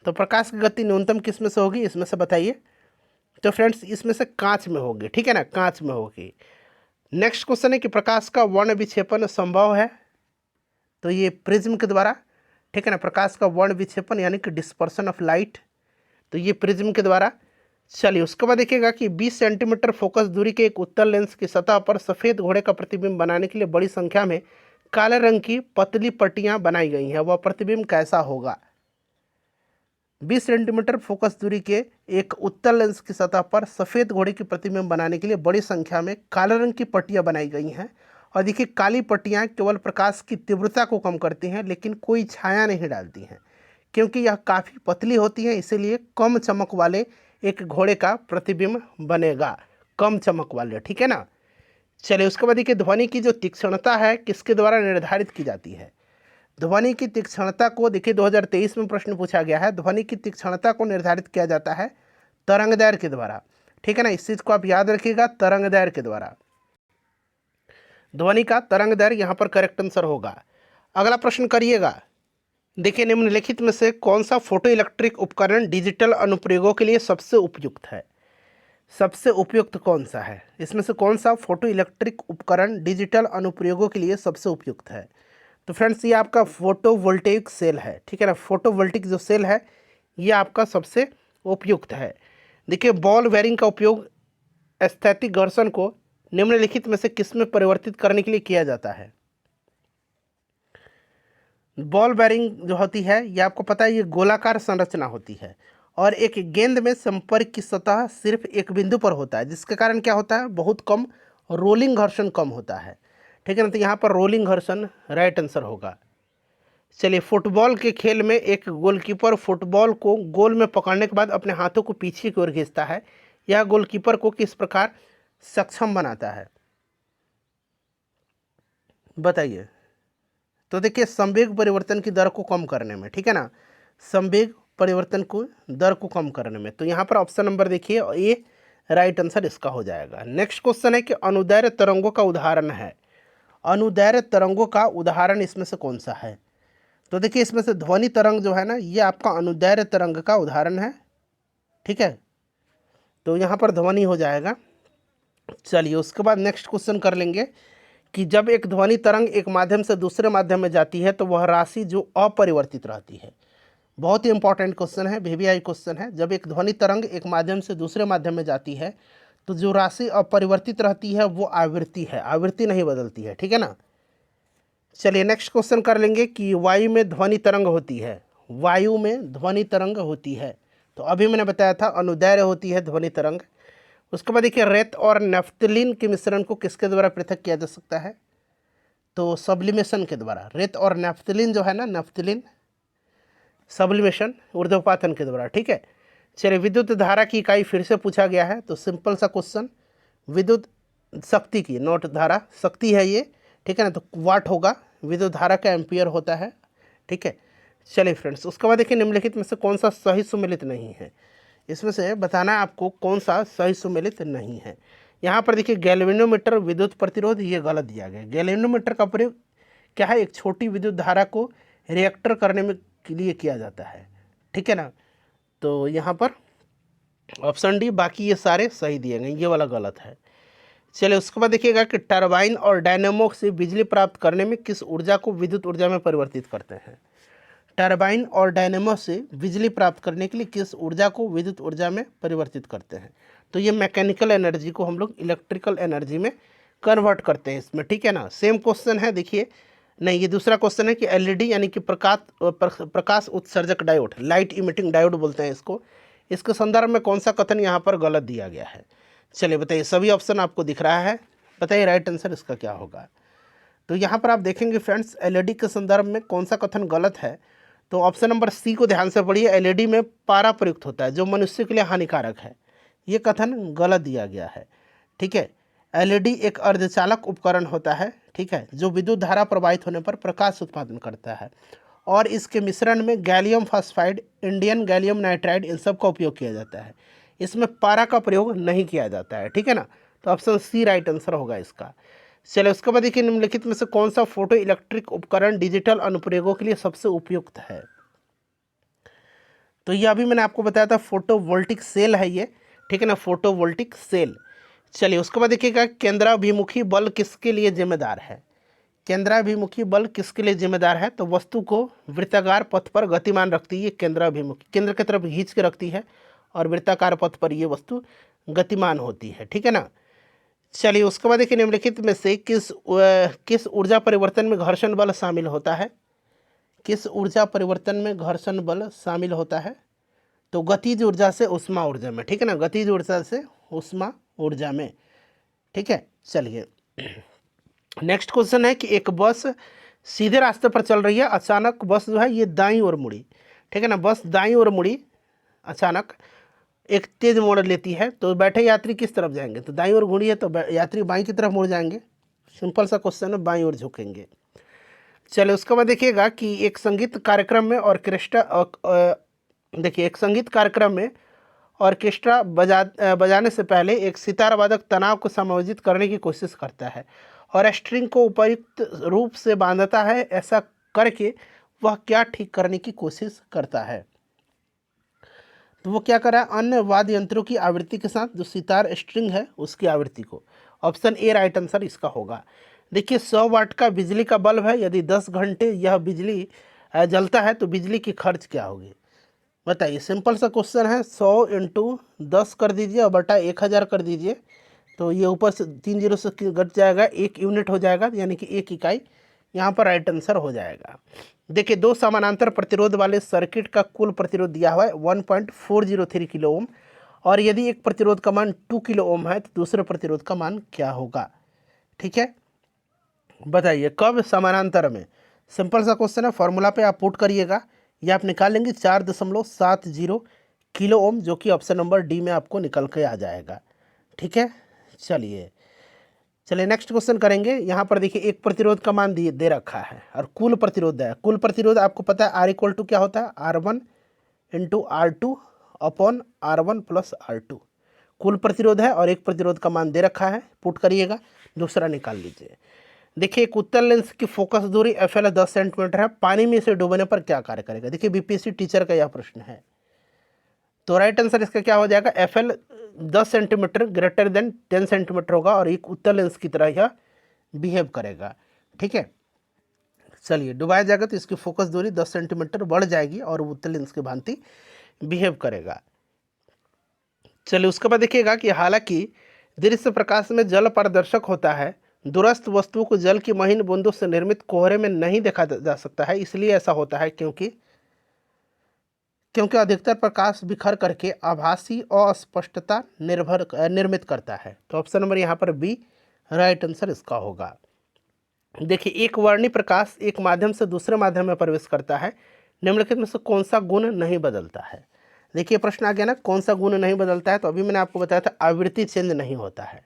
तो प्रकाश की गति न्यूनतम किस में से होगी, इसमें से बताइए। तो फ्रेंड्स इसमें से कांच में होगी। ठीक है ना, कांच में होगी। नेक्स्ट क्वेश्चन है कि प्रकाश का वर्ण विक्षेपण संभव है, तो ये प्रिज्म के द्वारा। ठीक है ना, प्रकाश का वर्ण विक्षेपण यानी कि डिस्पर्सन ऑफ लाइट, तो ये प्रिज्म के द्वारा। चलिए उसके बाद देखिएगा कि 20 सेंटीमीटर फोकस दूरी के एक उत्तल लेंस की सतह पर सफ़ेद घोड़े का प्रतिबिंब बनाने के लिए बड़ी संख्या में काले रंग की पतली पट्टियां बनाई गई हैं, वह प्रतिबिंब कैसा होगा। 20 सेंटीमीटर फोकस दूरी के एक उत्तल लेंस की सतह पर सफ़ेद घोड़े की प्रतिबिंब बनाने के लिए बड़ी संख्या में काले रंग की पट्टियां बनाई गई हैं। और देखिए काली पट्टियां केवल प्रकाश की तीव्रता को कम करती हैं, लेकिन कोई छाया नहीं डालती हैं, क्योंकि यह काफ़ी पतली होती हैं, इसीलिए कम चमक वाले एक घोड़े का प्रतिबिंब बनेगा, कम चमक वाले। ठीक है ना, चलिए उसके बाद देखिए ध्वनि की जो तीक्ष्णता है किसके द्वारा निर्धारित की जाती है। ध्वनि की तीक्ष्णता को देखिए 2023 में प्रश्न पूछा गया है। ध्वनि की तीक्ष्णता को निर्धारित किया जाता है तरंग दैर्घ्य के द्वारा, ठीक है ना। इस चीज़ को आप याद रखिएगा, तरंग दैर्घ्य के द्वारा ध्वनि का तरंग दैर्घ्य यहाँ पर करेक्ट आंसर होगा। अगला प्रश्न करिएगा, देखिए निम्नलिखित में से कौन सा फोटो इलेक्ट्रिक उपकरण डिजिटल अनुप्रयोगों के लिए सबसे उपयुक्त है। सबसे उपयुक्त कौन सा है, इसमें से कौन सा फोटो इलेक्ट्रिक उपकरण डिजिटल अनुप्रयोगों के लिए सबसे उपयुक्त है। तो फ्रेंड्स ये आपका फोटोवोल्टेइक सेल है, ठीक है ना। फोटोवोल्टिक जो सेल है ये आपका सबसे उपयुक्त है। देखिए बॉल बेयरिंग का उपयोग स्थैतिक घर्षण को निम्नलिखित में से किस में परिवर्तित करने के लिए किया जाता है। बॉल बेयरिंग जो होती है ये आपको पता है ये गोलाकार संरचना होती है और एक गेंद में संपर्क की सतह सिर्फ एक बिंदु पर होता है, जिसके कारण क्या होता है बहुत कम रोलिंग घर्षण कम होता है, ठीक है ना। तो यहाँ पर रोलिंग घर्षण राइट आंसर होगा। चलिए फुटबॉल के खेल में एक गोलकीपर फुटबॉल को गोल में पकड़ने के बाद अपने हाथों को पीछे की ओर खींचता है, यह गोलकीपर को किस प्रकार सक्षम बनाता है, बताइए। तो देखिए संवेग परिवर्तन की दर को कम करने में, ठीक है ना, संवेग परिवर्तन को दर को कम करने में। तो यहाँ पर ऑप्शन नंबर देखिए ये राइट आंसर इसका हो जाएगा। नेक्स्ट क्वेश्चन है कि अनुदैर्घ्य तरंगों का उदाहरण है। अनुदैर्घ्य तरंगों का उदाहरण इसमें से कौन सा है। तो देखिए इसमें से ध्वनि तरंग जो है ना ये आपका अनुदैर्घ्य तरंग का उदाहरण है, ठीक है। तो यहाँ पर ध्वनि हो जाएगा। चलिए उसके बाद नेक्स्ट क्वेश्चन कर लेंगे कि जब एक ध्वनि तरंग एक माध्यम से दूसरे माध्यम में जाती है तो वह राशि जो अपरिवर्तित रहती है। बहुत ही इंपॉर्टेंट क्वेश्चन है, वीवीआई क्वेश्चन है। जब एक ध्वनि तरंग एक माध्यम से दूसरे माध्यम में जाती है तो जो राशि अपरिवर्तित रहती है वो आवृत्ति है, आवृत्ति नहीं बदलती है, ठीक है ना। चलिए नेक्स्ट क्वेश्चन कर लेंगे कि वायु में ध्वनि तरंग होती है। वायु में ध्वनि तरंग होती है, तो अभी मैंने बताया था अनुदैर्घ्य होती है ध्वनि तरंग। उसके बाद देखिए रेत और नेफ्थलीन के मिश्रण को किसके द्वारा पृथक किया जा सकता है। तो सब्लिमेशन के द्वारा। रेत और नेफ्थलीन जो है ना, नेफ्थलीन सब्लिमेशन ऊर्ध्वपातन के द्वारा, ठीक है। चलिए विद्युत धारा की इकाई फिर से पूछा गया है, तो सिंपल सा क्वेश्चन, विद्युत शक्ति की, नोट धारा, शक्ति है ये, ठीक है ना। तो वाट होगा, विद्युत धारा का एम्पियर होता है, ठीक है। चलिए फ्रेंड्स उसके बाद देखिए निम्नलिखित में से कौन सा सही सुमेलित नहीं है। इसमें से बताना है आपको कौन सा सही सुमेलित नहीं है। यहाँ पर देखिए गैल्वेनोमीटर विद्युत प्रतिरोध ये गलत दिया गया। गैल्वेनोमीटर का प्रयोग क्या है, एक छोटी विद्युत धारा को रिएक्टर करने में के लिए किया जाता है, ठीक है ना। तो यहाँ पर ऑप्शन डी, बाकी ये सारे सही दिए गए, ये वाला गलत है। चलिए उसके बाद देखिएगा कि टरबाइन और डायनेमो से बिजली प्राप्त करने में किस ऊर्जा को विद्युत ऊर्जा में परिवर्तित करते हैं। टरबाइन और डायनेमो से बिजली प्राप्त करने के लिए किस ऊर्जा को विद्युत ऊर्जा में परिवर्तित करते हैं। तो ये मैकेनिकल एनर्जी को हम लोग इलेक्ट्रिकल एनर्जी में कन्वर्ट करते हैं इसमें, ठीक है ना। सेम क्वेश्चन है देखिए, नहीं ये दूसरा क्वेश्चन है कि एलईडी यानी कि प्रकाश उत्सर्जक डायोड, लाइट इमिटिंग डायोड बोलते हैं इसको, इसके संदर्भ में कौन सा कथन यहाँ पर गलत दिया गया है। चलिए बताइए, सभी ऑप्शन आपको दिख रहा है, बताइए राइट आंसर इसका क्या होगा। तो यहाँ पर आप देखेंगे फ्रेंड्स एलईडी के संदर्भ में कौन सा कथन गलत है। तो ऑप्शन नंबर सी को ध्यान से पढ़िए, एलईडी में पारा प्रयुक्त होता है जो मनुष्य के लिए हानिकारक है, ये कथन गलत दिया गया है, ठीक है। एलईडी एक अर्धचालक उपकरण होता है, ठीक है, जो विद्युत धारा प्रवाहित होने पर प्रकाश उत्पादन करता है और इसके मिश्रण में gallium phosphide, indium gallium nitride इन सब का उपयोग किया जाता है। इसमें पारा का प्रयोग नहीं किया जाता है, ठीक है ना। तो ऑप्शन सी राइट आंसर होगा इसका। चलिए उसके बाद देखिए निम्नलिखित में से कौन सा फोटो इलेक्ट्रिक उपकरण डिजिटल अनुप्रयोगों के लिए सबसे उपयुक्त है। तो ये अभी मैंने आपको बताया था फोटोवोल्टिक सेल है ये, ठीक है ना, फोटोवोल्टिक सेल। चलिए उसके बाद देखिएगा केंद्राभिमुखी बल किसके लिए जिम्मेदार है। केंद्राभिमुखी बल किसके लिए जिम्मेदार है। तो वस्तु को वृत्ताकार पथ पर गतिमान रखती है केंद्राभिमुखी, केंद्र की तरफ खींच के रखती है और वृत्ताकार पथ पर ये वस्तु गतिमान होती है, ठीक है ना। चलिए उसके बाद देखिए निम्नलिखित में से किस ऊर्जा परिवर्तन में घर्षण बल शामिल होता है। किस ऊर्जा परिवर्तन में घर्षण बल शामिल होता है। तो गतिज ऊर्जा से ऊष्मा ऊर्जा में, ठीक है ना, गतिज ऊर्जा से ऊष्मा ऊर्जा में, ठीक है। चलिए नेक्स्ट क्वेश्चन है कि एक बस सीधे रास्ते पर चल रही है, अचानक बस जो है ये दाईं ओर मुड़ी, ठीक है ना, बस दाईं ओर मुड़ी अचानक एक तेज मोड़ लेती है तो बैठे यात्री किस तरफ जाएंगे, तो दाईं ओर घूरी है तो यात्री बाईं की तरफ मुड़ जाएंगे। सिंपल सा क्वेश्चन है, बाईं ओर झुकेंगे। चलिए उसके बाद देखिएगा कि एक संगीत कार्यक्रम में देखिए एक संगीत कार्यक्रम में ऑर्केस्ट्रा बजाने से पहले एक सितार वादक तनाव को समायोजित करने की कोशिश करता है और स्ट्रिंग को उपयुक्त रूप से बांधता है। ऐसा करके वह क्या ठीक करने की कोशिश करता है, तो वो क्या करा, अन्य वाद्य यंत्रों की आवृत्ति के साथ जो सितार स्ट्रिंग है उसकी आवृत्ति को। ऑप्शन ए राइट आंसर इसका होगा। देखिए 100 वाट का बिजली का बल्ब है, यदि 10 घंटे यह बिजली जलता है तो बिजली की खर्च क्या होगी, बताइए। सिंपल सा क्वेश्चन है, 100 इंटू 10 कर दीजिए और बटा 1000 कर दीजिए, तो ये ऊपर से 3 जीरो से घट जाएगा, 1 यूनिट हो जाएगा, यानी कि 1 इकाई यहाँ पर राइट आंसर हो जाएगा। देखिए दो समानांतर प्रतिरोध वाले सर्किट का कुल प्रतिरोध दिया हुआ है 1.403 किलो ओम, और यदि एक प्रतिरोध का मान 2 किलो ओम है तो दूसरे प्रतिरोध का मान क्या होगा, ठीक है, बताइए कब समानांतर में। सिंपल सा क्वेश्चन है, फॉर्मूला पे आप पुट करिएगा, ये आप निकाल लेंगे 4.70 किलो ओम, जो कि ऑप्शन नंबर डी में आपको निकल के आ जाएगा, ठीक है। चलिए नेक्स्ट क्वेश्चन करेंगे। यहाँ पर देखिए एक प्रतिरोध का मान दे रखा है और कुल प्रतिरोध है। कुल प्रतिरोध आपको पता है आर इक्वल टू क्या होता है, R1 into R2 upon R1 plus R2। कुल प्रतिरोध है और एक प्रतिरोध का मान दे रखा है, पुट करिएगा, दूसरा निकाल लीजिए। देखिए एक उत्तल लेंस की फोकस दूरी FL 10 सेंटीमीटर है, पानी में इसे डुबोने पर क्या कार्य करेगा। देखिए बीपीएससी टीचर का यह प्रश्न है, तो राइट आंसर इसका क्या हो जाएगा, FL 10 centimetre greater than 10 centimetre होगा और एक उत्तल लेंस की तरह यह बिहेव करेगा, ठीक है। चलिए डुबाया जाएगा तो इसकी फोकस दूरी 10 सेंटीमीटर बढ़ जाएगी और उत्तल लेंस की भांति बिहेव करेगा। चलिए उसके बाद देखिएगा कि हालांकि दृश्य प्रकाश में जल पारदर्शक होता है, दूरस्थ वस्तुओं को जल की महीन बूंदों से निर्मित कोहरे में नहीं देखा जा सकता है। इसलिए ऐसा होता है क्योंकि अधिकतर प्रकाश बिखर करके आभासी अस्पष्टता निर्मित करता है। तो ऑप्शन नंबर यहाँ पर बी राइट आंसर इसका होगा। देखिए एक वर्णी प्रकाश एक माध्यम से दूसरे माध्यम में प्रवेश करता है, निम्नलिखित में से कौन सा गुण नहीं बदलता है। देखिए प्रश्न आ गया ना, कौन सा गुण नहीं बदलता है, तो अभी मैंने आपको बताया था आवृत्ति चेंज नहीं होता है।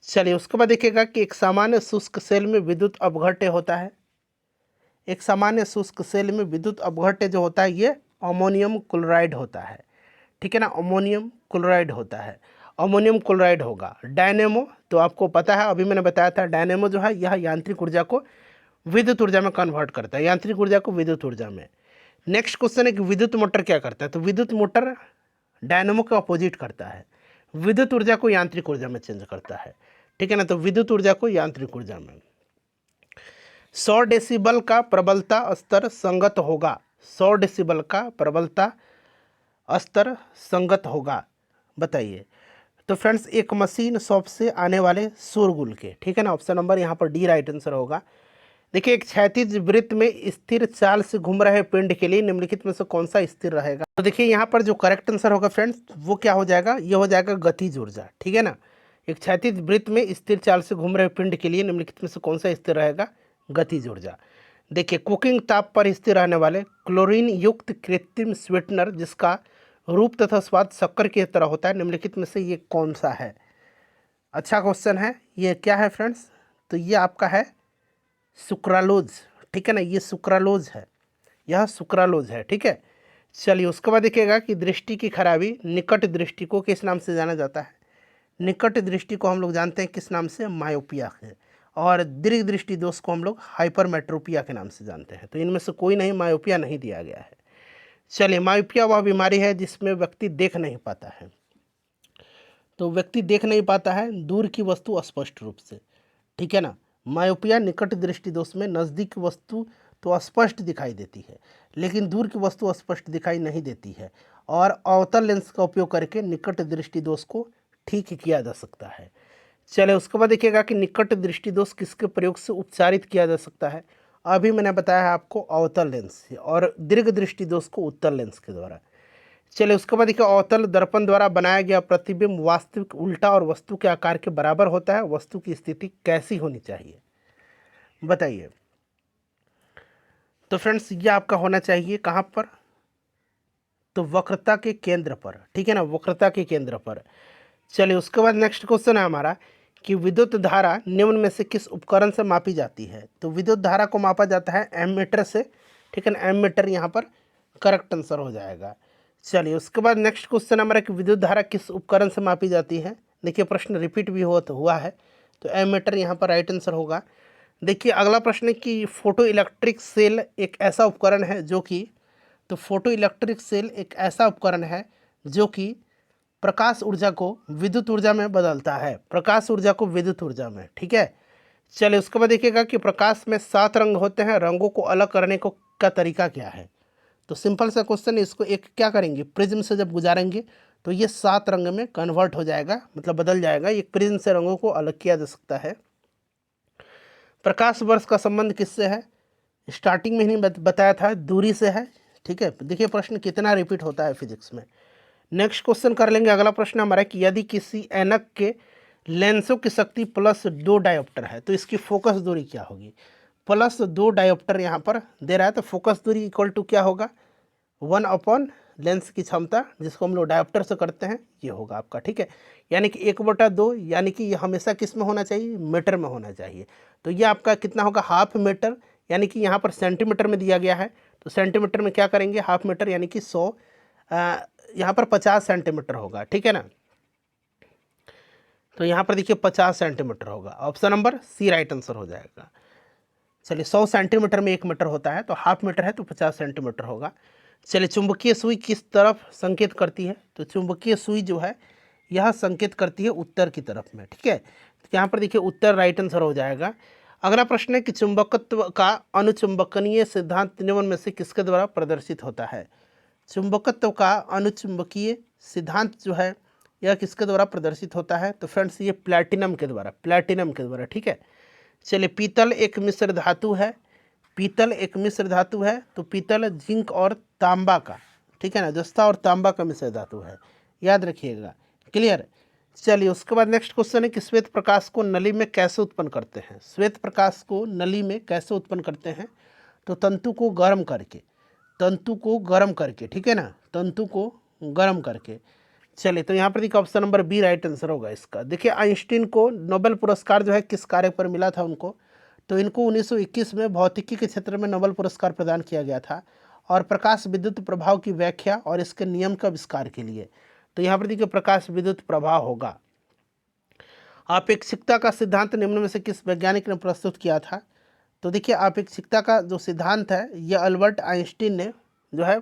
चलिए उसके बाद देखिएगा कि एक सामान्य शुष्क सेल में विद्युत अपघट्य होता है। एक सामान्य शुष्क सेल में विद्युत अपघट्य जो होता है ये अमोनियम क्लोराइड होता है, ठीक है ना, अमोनियम क्लोराइड होता है, अमोनियम क्लोराइड होगा। डायनेमो तो आपको पता है, अभी मैंने बताया था, डायनेमो जो है यह यांत्रिक ऊर्जा को विद्युत ऊर्जा में कन्वर्ट करता है, यांत्रिक ऊर्जा को विद्युत ऊर्जा में। नेक्स्ट क्वेश्चन है कि विद्युत मोटर क्या करता है, तो विद्युत मोटर डायनेमो के अपोजिट करता है, विद्युत ऊर्जा को यांत्रिक ऊर्जा में चेंज करता है, ठीक है ना, तो विद्युत ऊर्जा को यांत्रिक ऊर्जा में। 100 डेसिबल का प्रबलता स्तर संगत होगा, 100 डेसिबल का प्रबलता स्तर संगत होगा, बताइए। तो फ्रेंड्स एक मशीन शॉप से आने वाले शोरगुल के, ठीक है ना, ऑप्शन नंबर यहाँ पर डी राइट आंसर होगा। देखिए एक क्षैतिज वृत्त में स्थिर चाल से घूम रहे पिंड के लिए निम्नलिखित में से कौन सा स्थिर रहेगा। तो देखिए यहाँ पर जो करेक्ट आंसर होगा फ्रेंड्स वो क्या हो जाएगा, ये हो जाएगा गतिज ऊर्जा, ठीक है ना। एक क्षैतिज वृत्त में स्थिर चाल से घूम रहे पिंड के लिए निम्नलिखित में से कौन सा स्थिर रहेगा, गतिज ऊर्जा। देखिए कुकिंग ताप पर स्थिर रहने वाले क्लोरीन युक्त कृत्रिम स्वीटनर जिसका रूप तथा स्वाद शक्कर की तरह होता है, निम्नलिखित में से ये कौन सा है। अच्छा क्वेश्चन है, ये क्या है फ्रेंड्स, तो ये आपका है सुक्रालोज, ठीक है ना, ये सुक्रालोज है, यह सुक्रालोज है, ठीक है। चलिए उसके बाद देखिएगा कि दृष्टि की खराबी निकट दृष्टि को किस नाम से जाना जाता है। निकट दृष्टि को हम लोग जानते हैं किस नाम से, मायोपिया है, और दीर्घ दृष्टि दोष को हम लोग हाइपरमेट्रोपिया के नाम से जानते हैं। तो इनमें से कोई नहीं, मायोपिया नहीं दिया गया है। चलिए मायोपिया वह बीमारी है जिसमें व्यक्ति देख नहीं पाता है, तो व्यक्ति देख नहीं पाता है दूर की वस्तु स्पष्ट रूप से, ठीक है ना। मायोपिया निकट दृष्टि दोष में नज़दीक की वस्तु तो स्पष्ट दिखाई देती है लेकिन दूर की वस्तु स्पष्ट दिखाई नहीं देती है, और अवतल लेंस का उपयोग करके निकट दृष्टि दोष को ठीक किया जा सकता है। चलिए उसके बाद देखिएगा कि निकट दृष्टि दोष किसके प्रयोग से उपचारित किया जा सकता है। अभी मैंने बताया है आपको अवतल लेंस से, और दीर्घ दृष्टि दोष को उत्तल लेंस के द्वारा। चलिए उसके बाद देखिए अवतल दर्पण द्वारा बनाया गया प्रतिबिंब वास्तविक उल्टा और वस्तु के आकार के बराबर होता है, वस्तु की स्थिति कैसी होनी चाहिए, बताइए। तो फ्रेंड्स ये आपका होना चाहिए कहाँ पर, तो वक्रता के केंद्र पर, ठीक है ना, वक्रता के केंद्र पर। चलिए उसके बाद नेक्स्ट क्वेश्चन है हमारा कि विद्युत धारा निम्न में से किस उपकरण से मापी जाती है। तो विद्युत धारा को मापा जाता है एमीटर से, ठीक है ना, एमीटर यहाँ पर करेक्ट आंसर हो जाएगा। चलिए उसके बाद नेक्स्ट क्वेश्चन हमारा कि विद्युत धारा किस उपकरण से मापी जाती है। देखिए प्रश्न रिपीट भी हुआ है, तो एमीटर यहाँ पर राइट आंसर होगा। देखिए अगला प्रश्न है कि फोटो इलेक्ट्रिक सेल एक ऐसा उपकरण है जो कि, तो फोटो इलेक्ट्रिक सेल एक ऐसा उपकरण है जो कि प्रकाश ऊर्जा को विद्युत ऊर्जा में बदलता है, प्रकाश ऊर्जा को विद्युत ऊर्जा में, ठीक है। चलिए उसके बाद देखिएगा कि प्रकाश में 7 रंग होते हैं, रंगों को अलग करने को का तरीका क्या है। तो सिंपल सा क्वेश्चन है, इसको एक क्या करेंगे, प्रिज्म से जब गुजारेंगे तो ये 7 रंग में कन्वर्ट हो जाएगा, मतलब बदल जाएगा। एक प्रिज्म से रंगों को अलग किया जा सकता है। प्रकाश वर्ष का संबंध किससे है, स्टार्टिंग में ही बताया था, दूरी से है, ठीक है। देखिए प्रश्न कितना रिपीट होता है फिजिक्स में। नेक्स्ट क्वेश्चन कर लेंगे। अगला प्रश्न हमारा कि यदि किसी ऐनक के लेंसों की शक्ति +2 डायोप्टर है तो इसकी फोकस दूरी क्या होगी। +2 डायोप्टर यहाँ पर दे रहा है, तो फोकस दूरी इक्वल टू क्या होगा, 1 लेंस की क्षमता, जिसको हम लोग डायोप्टर से करते हैं, ये होगा आपका, ठीक है। यानी कि 1/2, यानी कि ये हमेशा किस में होना चाहिए, मीटर में होना चाहिए। तो ये आपका कितना होगा, ½ मीटर, यानी कि यहाँ पर सेंटीमीटर में दिया गया है, तो सेंटीमीटर में क्या करेंगे, ½ मीटर, यानी कि 100, यहाँ पर 50 सेंटीमीटर होगा, ठीक है ना। तो यहाँ पर देखिए 50 सेंटीमीटर होगा, option number C right answer हो जाएगा। चलिए 100 सेंटीमीटर में 1 मीटर होता है, तो ½ मीटर है तो 50 सेंटीमीटर होगा। चलिए चुंबकीय सुई किस तरफ संकेत करती है। तो चुंबकीय सुई जो है यह संकेत करती है उत्तर की तरफ में, ठीक है। तो यहाँ पर देखिए उत्तर राइट आंसर हो जाएगा। अगला प्रश्न है कि चुंबकत्व का अनुचुंबकनीय सिद्धांत निम्न में से किसके द्वारा प्रदर्शित होता है। चुंबकत्व का अनुचुंबकीय सिद्धांत जो है यह किसके द्वारा प्रदर्शित होता है। तो फ्रेंड्स ये प्लैटिनम के द्वारा, ठीक है। चलिए पीतल एक मिश्र धातु है, पीतल एक मिश्र धातु है, तो पीतल जिंक और तांबा का, ठीक है ना, जस्ता और तांबा का मिश्र धातु है, याद रखिएगा, क्लियर। चलिए उसके बाद नेक्स्ट क्वेश्चन है कि श्वेत प्रकाश को नली में कैसे उत्पन्न करते हैं। श्वेत प्रकाश को नली में कैसे उत्पन्न करते हैं। तो तंतु को गर्म करके, ठीक है ना, तंतु को गर्म करके। चलिए तो यहाँ पर देखिए option number B right answer होगा इसका। देखिए आइंस्टीन को नोबेल पुरस्कार जो है किस कार्य पर मिला था उनको। तो इनको 1921 में भौतिकी के क्षेत्र में नोबेल पुरस्कार प्रदान किया गया था, और प्रकाश विद्युत प्रभाव की व्याख्या और इसके नियम का आविष्कार के लिए। तो यहाँ पर देखिए प्रकाश विद्युत प्रभाव होगा। आपेक्षिकता का सिद्धांत निम्न में से किस वैज्ञानिक ने प्रस्तुत किया था। तो देखिए आपेक्षिकता का जो सिद्धांत है यह अल्बर्ट आइंस्टीन ने जो है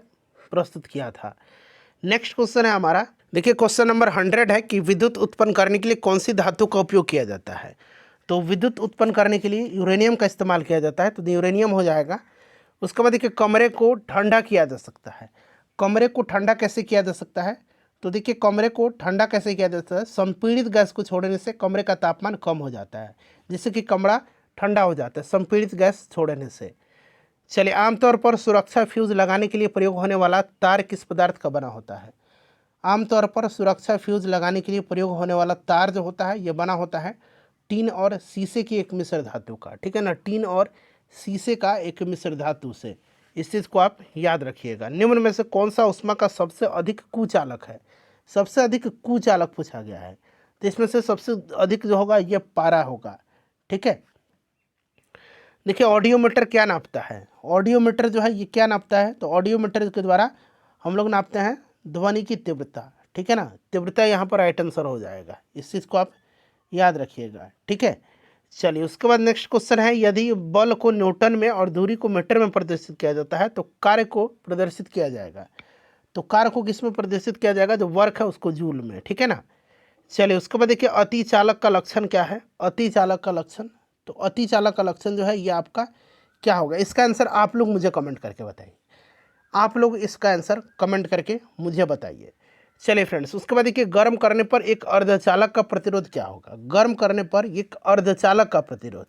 प्रस्तुत किया था। नेक्स्ट क्वेश्चन है हमारा, देखिए क्वेश्चन नंबर 100 है कि विद्युत उत्पन्न करने के लिए कौन सी धातु का उपयोग किया जाता है। तो विद्युत उत्पन्न करने के लिए यूरेनियम का इस्तेमाल किया जाता है, तो यूरेनियम हो जाएगा। उसके बाद देखिए कमरे को ठंडा किया जा सकता है। कमरे को ठंडा कैसे किया जा सकता है। तो देखिए कमरे को ठंडा कैसे किया जाता है, संपीड़ित गैस को छोड़ने से कमरे का तापमान कम हो जाता है, जिससे कि कमरा ठंडा हो जाता है संपीड़ित गैस छोड़ने से। चलिए आमतौर पर सुरक्षा फ्यूज़ लगाने के लिए प्रयोग होने वाला तार किस पदार्थ का बना होता है। आमतौर पर सुरक्षा फ्यूज़ लगाने के लिए प्रयोग होने वाला तार जो होता है यह बना होता है टीन और शीशे की एक मिश्र धातु का, ठीक है ना, टीन और शीशे का एक मिश्र धातु से। इस चीज़ को आप याद रखिएगा। निम्न में से कौन सा ऊष्मा का सबसे अधिक कुचालक है। सबसे अधिक कुचालक पूछा गया है, तो इसमें से सबसे अधिक जो होगा ये पारा होगा, ठीक है। देखिए ऑडियोमीटर क्या नापता है। ऑडियोमीटर जो है ये क्या नापता है। तो ऑडियोमीटर के द्वारा हम लोग नापते हैं ध्वनि की तीव्रता, ठीक है ना, तीव्रता यहाँ पर राइट आंसर हो जाएगा। इस चीज़ को आप याद रखिएगा, ठीक है। चलिए उसके बाद नेक्स्ट क्वेश्चन है, यदि बल को न्यूटन में और दूरी को मीटर में प्रदर्शित किया जाता है तो कार्य को प्रदर्शित किया जाएगा। तो कार्य को किस में प्रदर्शित किया जाएगा, जो वर्क है उसको जूल में, ठीक है ना। चलिए उसके बाद देखिए अति चालक का लक्षण क्या है। अति चालक का लक्षण, तो अति चालक का लक्षण जो है ये आपका क्या होगा। इसका आंसर आप लोग मुझे कमेंट करके बताइए, आप लोग इसका आंसर कमेंट करके मुझे बताइए। चलिए फ्रेंड्स उसके बाद देखिए गर्म करने पर एक अर्धचालक का प्रतिरोध क्या होगा। गर्म करने पर एक अर्धचालक का प्रतिरोध,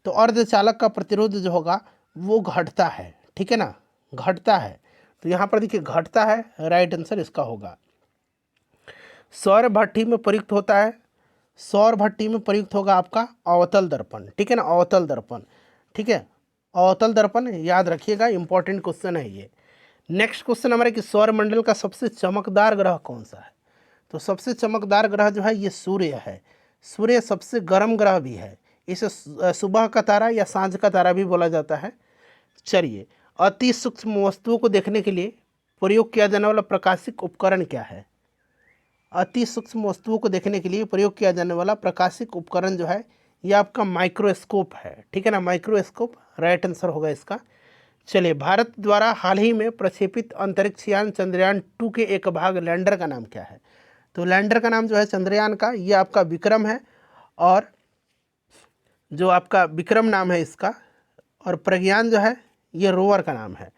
तो अर्धचालक का प्रतिरोध जो होगा वो घटता है, ठीक है ना, घटता है। तो यहाँ पर देखिए घटता है, राइट आंसर इसका होगा। सौर भट्ठी में प्रयुक्त होता है, सौर भट्ठी में प्रयुक्त होगा आपका अवतल दर्पण, ठीक है ना, अवतल दर्पण, ठीक है, अवतल दर्पण याद रखिएगा, इंपॉर्टेंट क्वेश्चन है ये। नेक्स्ट क्वेश्चन हमारे कि सौरमंडल का सबसे चमकदार ग्रह कौन सा है? तो सबसे चमकदार ग्रह जो है ये सूर्य है। सूर्य सबसे गर्म ग्रह भी है। इसे सुबह का तारा या सांझ का तारा भी बोला जाता है। चलिए, अति सूक्ष्म वस्तुओं को देखने के लिए प्रयोग किया जाने वाला प्रकाशिक उपकरण क्या है? अति सूक्ष्म वस्तुओं को देखने के लिए प्रयोग किया जाने वाला प्रकाशिक उपकरण जो है ये आपका माइक्रोस्कोप है। ठीक है ना, माइक्रोस्कोप राइट आंसर होगा इसका। चलिए, भारत द्वारा हाल ही में प्रक्षेपित अंतरिक्ष यान चंद्रयान-2 के एक भाग लैंडर का नाम क्या है? तो लैंडर का नाम जो है चंद्रयान का ये आपका विक्रम है, और जो आपका विक्रम नाम है इसका, और प्रज्ञान जो है ये रोवर का नाम है।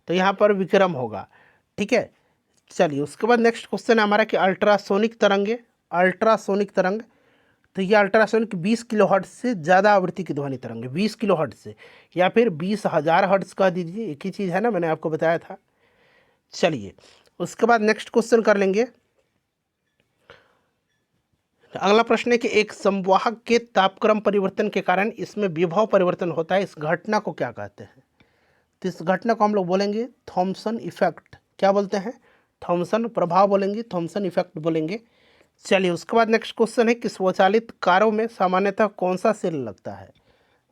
तो यहाँ पर विक्रम होगा। ठीक है, चलिए उसके बाद नेक्स्ट क्वेश्चन है हमारा कि अल्ट्रासोनिक तरंगे, अल्ट्रासोनिक तरंग, तो ये अल्ट्रासोनिक 20 किलोहर्ट्ज से ज़्यादा आवृत्ति की ध्वनि तरंग है, 20 किलोहर्ट्ज से, या फिर 20,000 हर्ट्ज कह दीजिए, एक ही चीज़ है ना, मैंने आपको बताया था। चलिए उसके बाद नेक्स्ट क्वेश्चन कर लेंगे। अगला प्रश्न है कि एक संवाहक के तापक्रम परिवर्तन के कारण इसमें विभव परिवर्तन होता है, इस घटना को क्या कहते हैं? तो इस घटना को हम लोग बोलेंगे थॉमसन इफेक्ट। क्या बोलते हैं? थॉमसन प्रभाव बोलेंगे, थॉमसन इफेक्ट बोलेंगे। चलिए उसके बाद नेक्स्ट क्वेश्चन है कि स्वचालित कारों में सामान्यतः कौन सा सेल लगता है?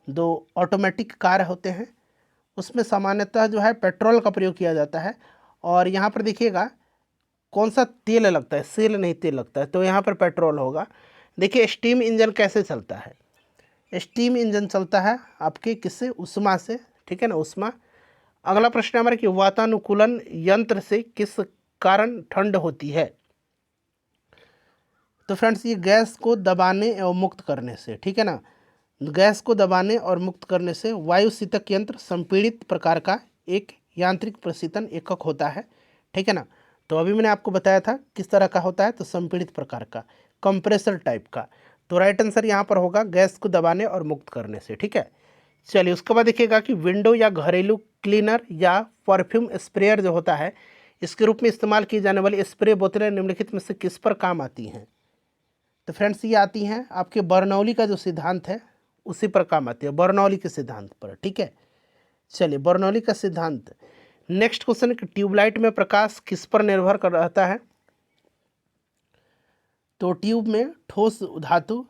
दो ऑटोमेटिक कार होते हैं उसमें सामान्यतः जो है पेट्रोल का प्रयोग किया जाता है, और यहाँ पर देखिएगा कौन सा तेल लगता है, सेल नहीं तेल लगता है, तो यहाँ पर पेट्रोल होगा। देखिए स्टीम इंजन कैसे चलता है? स्टीम इंजन चलता है आपके किससे? उष्मा से। ठीक है ना, उष्मा। अगला प्रश्न हमारा कि वातानुकूलन यंत्र से किस कारण ठंड होती है? तो फ्रेंड्स ये गैस को दबाने एवं मुक्त करने से। ठीक है ना, गैस को दबाने और मुक्त करने से। वायु शीतक यंत्र संपीड़ित प्रकार का एक यांत्रिक प्रशीतन एकक होता है। ठीक है ना, तो अभी मैंने आपको बताया था किस तरह का होता है, तो संपीड़ित प्रकार का, कंप्रेसर टाइप का। तो राइट आंसर यहाँ पर होगा गैस को दबाने और मुक्त करने से। ठीक है, चलिए उसके बाद देखिएगा कि विंडो या घरेलू क्लीनर या परफ्यूम स्प्रेयर जो होता है इसके रूप में इस्तेमाल की जाने वाली स्प्रे बोतलें निम्नलिखित में से किस पर काम आती हैं? तो फ्रेंड्स ये आती हैं आपके बर्नौली का जो सिद्धांत है उसी पर काम आती है, बर्नौली के सिद्धांत पर। ठीक है, चलिए बर्नौली का सिद्धांत। नेक्स्ट क्वेश्चन है कि ट्यूबलाइट में प्रकाश किस पर निर्भर कर रहता है? तो ट्यूब में ठोस धातु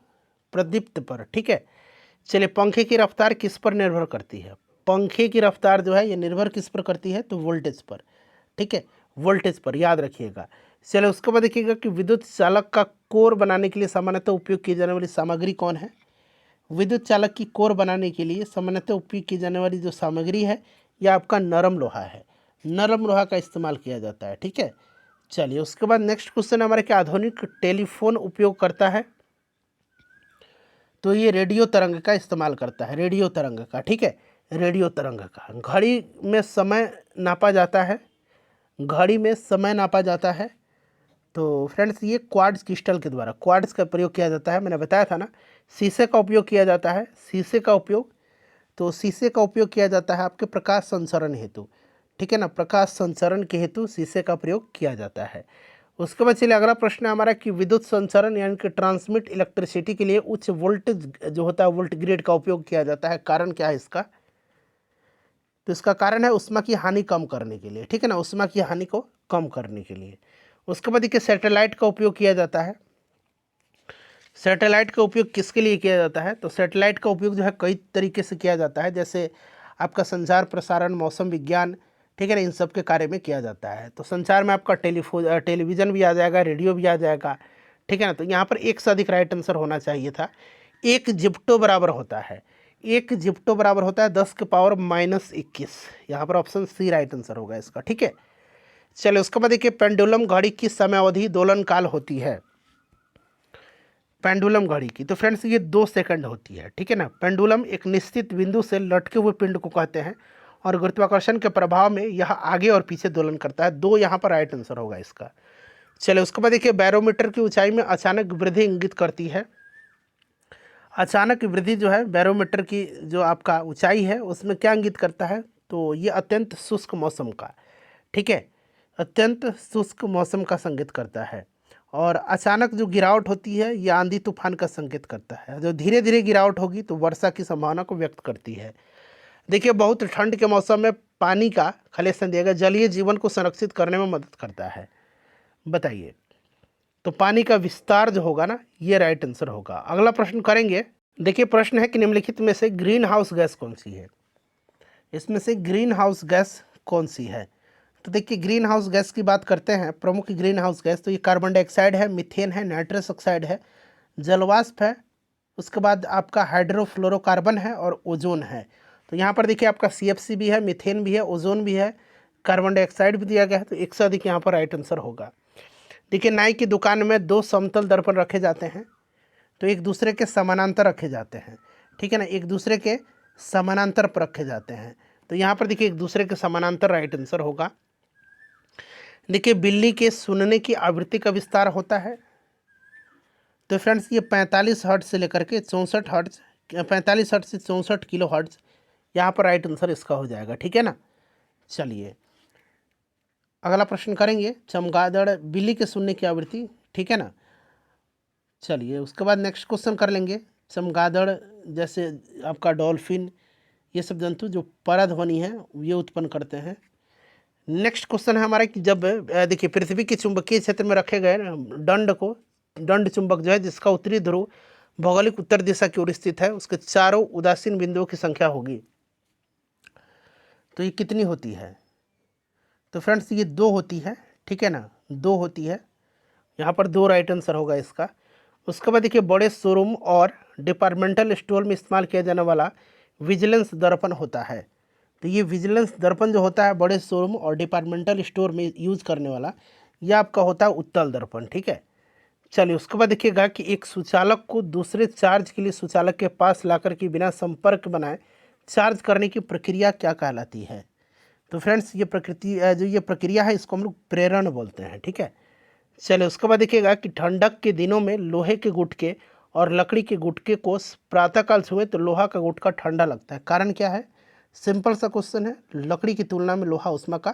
प्रदीप्त पर। ठीक है, चलिए पंखे की रफ्तार किस पर निर्भर करती है? पंखे की रफ्तार जो है ये निर्भर किस पर करती है? तो वोल्टेज पर। ठीक है, वोल्टेज पर, याद रखिएगा। चलिए उसके बाद देखिएगा कि विद्युत चालक का कोर बनाने के लिए सामान्यतः उपयोग की जाने वाली सामग्री कौन है? विद्युत चालक की कोर बनाने के लिए सामान्यतः उपयोग की जाने वाली जो सामग्री है यह आपका नरम लोहा है, नरम लोहा का इस्तेमाल किया जाता है। ठीक है, चलिए उसके बाद नेक्स्ट क्वेश्चन हमारे क्या आधुनिक टेलीफोन उपयोग करता है? तो ये रेडियो तरंग का इस्तेमाल करता है, रेडियो तरंग का। ठीक है, रेडियो तरंग का। घड़ी में समय नापा जाता है, घड़ी में समय नापा जाता है। तो फ्रेंड्स ये क्वार्ट्ज क्रिस्टल के द्वारा, क्वार्ट्ज का प्रयोग किया जाता है, मैंने बताया था ना। शीशे का उपयोग किया जाता है, शीशे का उपयोग, तो शीशे का उपयोग किया जाता है आपके प्रकाश संचरण हेतु। ठीक है ना, प्रकाश संचरण के हेतु शीशे का प्रयोग किया जाता है। उसके बाद चलिए अगला प्रश्न है हमारा कि विद्युत संचरण यानी कि ट्रांसमिट इलेक्ट्रिसिटी के लिए उच्च वोल्टेज जो होता है वोल्ट ग्रेड का उपयोग किया जाता है। कारण क्या है इसका? तो इसका कारण है उष्मा की हानि कम करने के लिए। ठीक है ना, उष्मा की हानि को कम करने के लिए। उसके बाद देखिए सैटेलाइट का उपयोग किया जाता है। सैटेलाइट का उपयोग किसके लिए किया जाता है? तो सैटेलाइट का उपयोग जो है कई तरीके से किया जाता है, जैसे आपका संचार, प्रसारण, मौसम विज्ञान, ठीक है ना, इन सब के कार्य में किया जाता है। तो संचार में आपका टेलीविज़न भी आ जाएगा, रेडियो भी आ जाएगा। ठीक है ना, तो यहाँ पर एक से अधिक राइट आंसर होना चाहिए था। एक जिप्टो बराबर होता है, एक जिप्टो बराबर होता है 10⁻21। यहाँ पर ऑप्शन सी राइट आंसर होगा इसका। ठीक है, चलिए उसके बाद देखिए पेंडुलम घड़ी की समयावधि दोलन काल होती है? पेंडुलम घड़ी की, तो फ्रेंड्स ये 2 सेकंड होती है। ठीक है ना, पेंडुलम एक निश्चित बिंदु से लटके हुए पिंड को कहते हैं और गुरुत्वाकर्षण के प्रभाव में यह आगे और पीछे दोलन करता है। 2 यहाँ पर राइट आंसर होगा इसका। चलिए उसके बाद देखिए बैरोमीटर की ऊंचाई में अचानक वृद्धि इंगित करती है। अचानक वृद्धि जो है बैरोमीटर की जो आपका ऊंचाई है उसमें क्या इंगित करता है? तो ये अत्यंत शुष्क मौसम का, ठीक है, अत्यंत शुष्क मौसम का संकेत करता है। और अचानक जो गिरावट होती है ये आंधी तूफान का संकेत करता है। जो धीरे धीरे गिरावट होगी तो वर्षा की संभावना को व्यक्त करती है। देखिए बहुत ठंड के मौसम में पानी का खले स्थान दिया गया, जलीय जीवन को संरक्षित करने में मदद करता है, बताइए। तो पानी का विस्तार जो होगा ना, ये राइट आंसर होगा। अगला प्रश्न करेंगे। देखिए प्रश्न है कि निम्नलिखित में से ग्रीन हाउस गैस कौन सी है। इसमें से ग्रीन हाउस गैस कौन सी है। तो देखिए ग्रीन हाउस गैस की बात करते हैं, प्रमुख ग्रीन हाउस गैस, तो ये कार्बन डाइऑक्साइड है, मीथेन है, नाइट्रस ऑक्साइड है, जलवाष्प है, उसके बाद आपका हाइड्रोफ्लोरोकार्बन है और ओजोन है। तो यहाँ पर देखिए आपका CFC भी है, मीथेन भी है, ओजोन भी है, कार्बन डाइऑक्साइड भी दिया गया है। तो 1 से अधिक यहाँ पर राइट आंसर होगा। देखिए नाई की दुकान में 2 समतल दर्पण रखे जाते हैं, तो एक दूसरे के समानांतर रखे जाते हैं, ठीक है ना, एक दूसरे के समानांतर पर रखे जाते हैं। तो यहाँ पर देखिए एक दूसरे के समानांतर राइट आंसर होगा। देखिए बिल्ली के सुनने की आवृत्ति का विस्तार होता है। तो फ्रेंड्स ये 45 हर्ट्ज से लेकर के 64 हर्ट्ज, 45 हर्ट्ज से 64 किलो हर्ट्ज, यहाँ पर राइट आंसर इसका हो जाएगा, ठीक है ना। चलिए अगला प्रश्न करेंगे। चमगादड़ बिल्ली के सुनने की आवृत्ति, ठीक है ना। चलिए उसके बाद नेक्स्ट क्वेश्चन कर लेंगे। चमगादड़ जैसे आपका डॉल्फिन, ये सब जंतु जो पराध्वनि है ये उत्पन्न करते हैं। नेक्स्ट क्वेश्चन है हमारा कि जब देखिए पृथ्वी के चुंबकीय क्षेत्र में रखे गए दंड चुंबक जो है, जिसका उत्तरी ध्रुव भौगोलिक उत्तर दिशा की ओर स्थित है, उसके चारों उदासीन बिंदुओं की संख्या होगी। तो ये कितनी होती है। तो फ्रेंड्स ये 2 होती है, ठीक है ना, 2 होती है। यहाँ पर 2 राइट आंसर होगा इसका। उसके बाद देखिए बड़े शोरूम और डिपार्टमेंटल स्टोर में इस्तेमाल किया जाने वाला विजिलेंस दर्पण होता है। तो ये विजिलेंस दर्पण जो होता है बड़े शोरूम और डिपार्टमेंटल स्टोर में यूज करने वाला, यह आपका होता है उत्तल दर्पण, ठीक है। चलिए उसके बाद देखिएगा कि एक सुचालक को दूसरे चार्ज के लिए सुचालक के पास लाकर के बिना संपर्क बनाए चार्ज करने की प्रक्रिया क्या कहलाती है। तो फ्रेंड्स ये ये प्रक्रिया है, इसको हम लोग प्रेरण बोलते हैं, ठीक है। चलिए उसके बाद देखिएगा कि ठंडक के दिनों में लोहे के गुटके और लकड़ी के गुटके को प्रातःकाल छुए तो लोहा का गुटका ठंडा लगता है, कारण क्या है। सिंपल सा क्वेश्चन है, लकड़ी की तुलना में लोहा ऊष्मा का